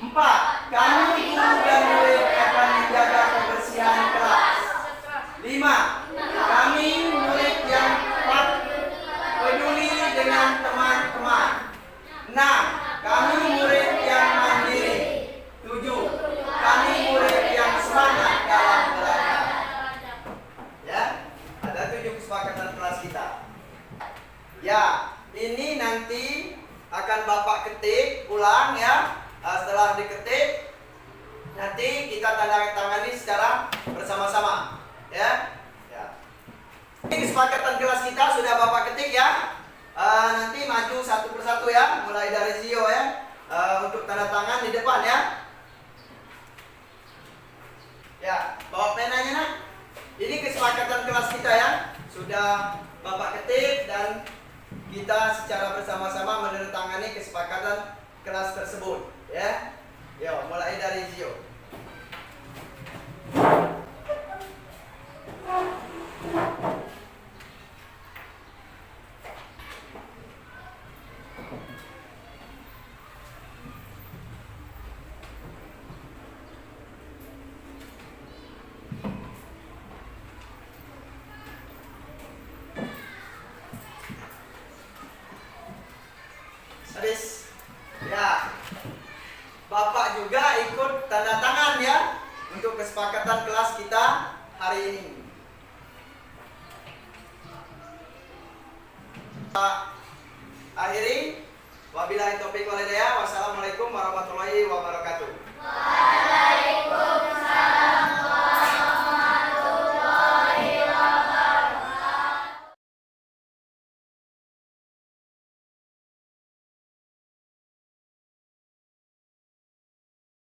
4. Kami guru dan murid akan menjaga kebersihan kelas. 5. Kami murid yang peduli dengan teman-teman. 6. Kami murid yang mandiri. 7. Kami murid yang semangat dalam belajar. Ya, ada 7 kesepakatan kelas kita. Ya, ini nanti akan Bapak ketik ulang ya. Setelah diketik, nanti kita tanda tangani secara bersama-sama. Ya. Ini kesepakatan kelas kita sudah Bapak ketik ya. Nanti maju satu persatu ya, mulai dari Zio ya, untuk tanda tangan di depan ya. Ya, bawa penanya nak. Ini kesepakatan kelas kita ya, sudah Bapak ketik dan kita secara bersama-sama menandatangani kesepakatan kelas tersebut ya. Yo, mulai dari Zio. Habis. Ya. Bapak juga ikut tanda tangan ya untuk kesepakatan kelas kita hari ini. Akhiri, wabillahi taufiq wal hidayah. Wassalamualaikum warahmatullahi wabarakatuh.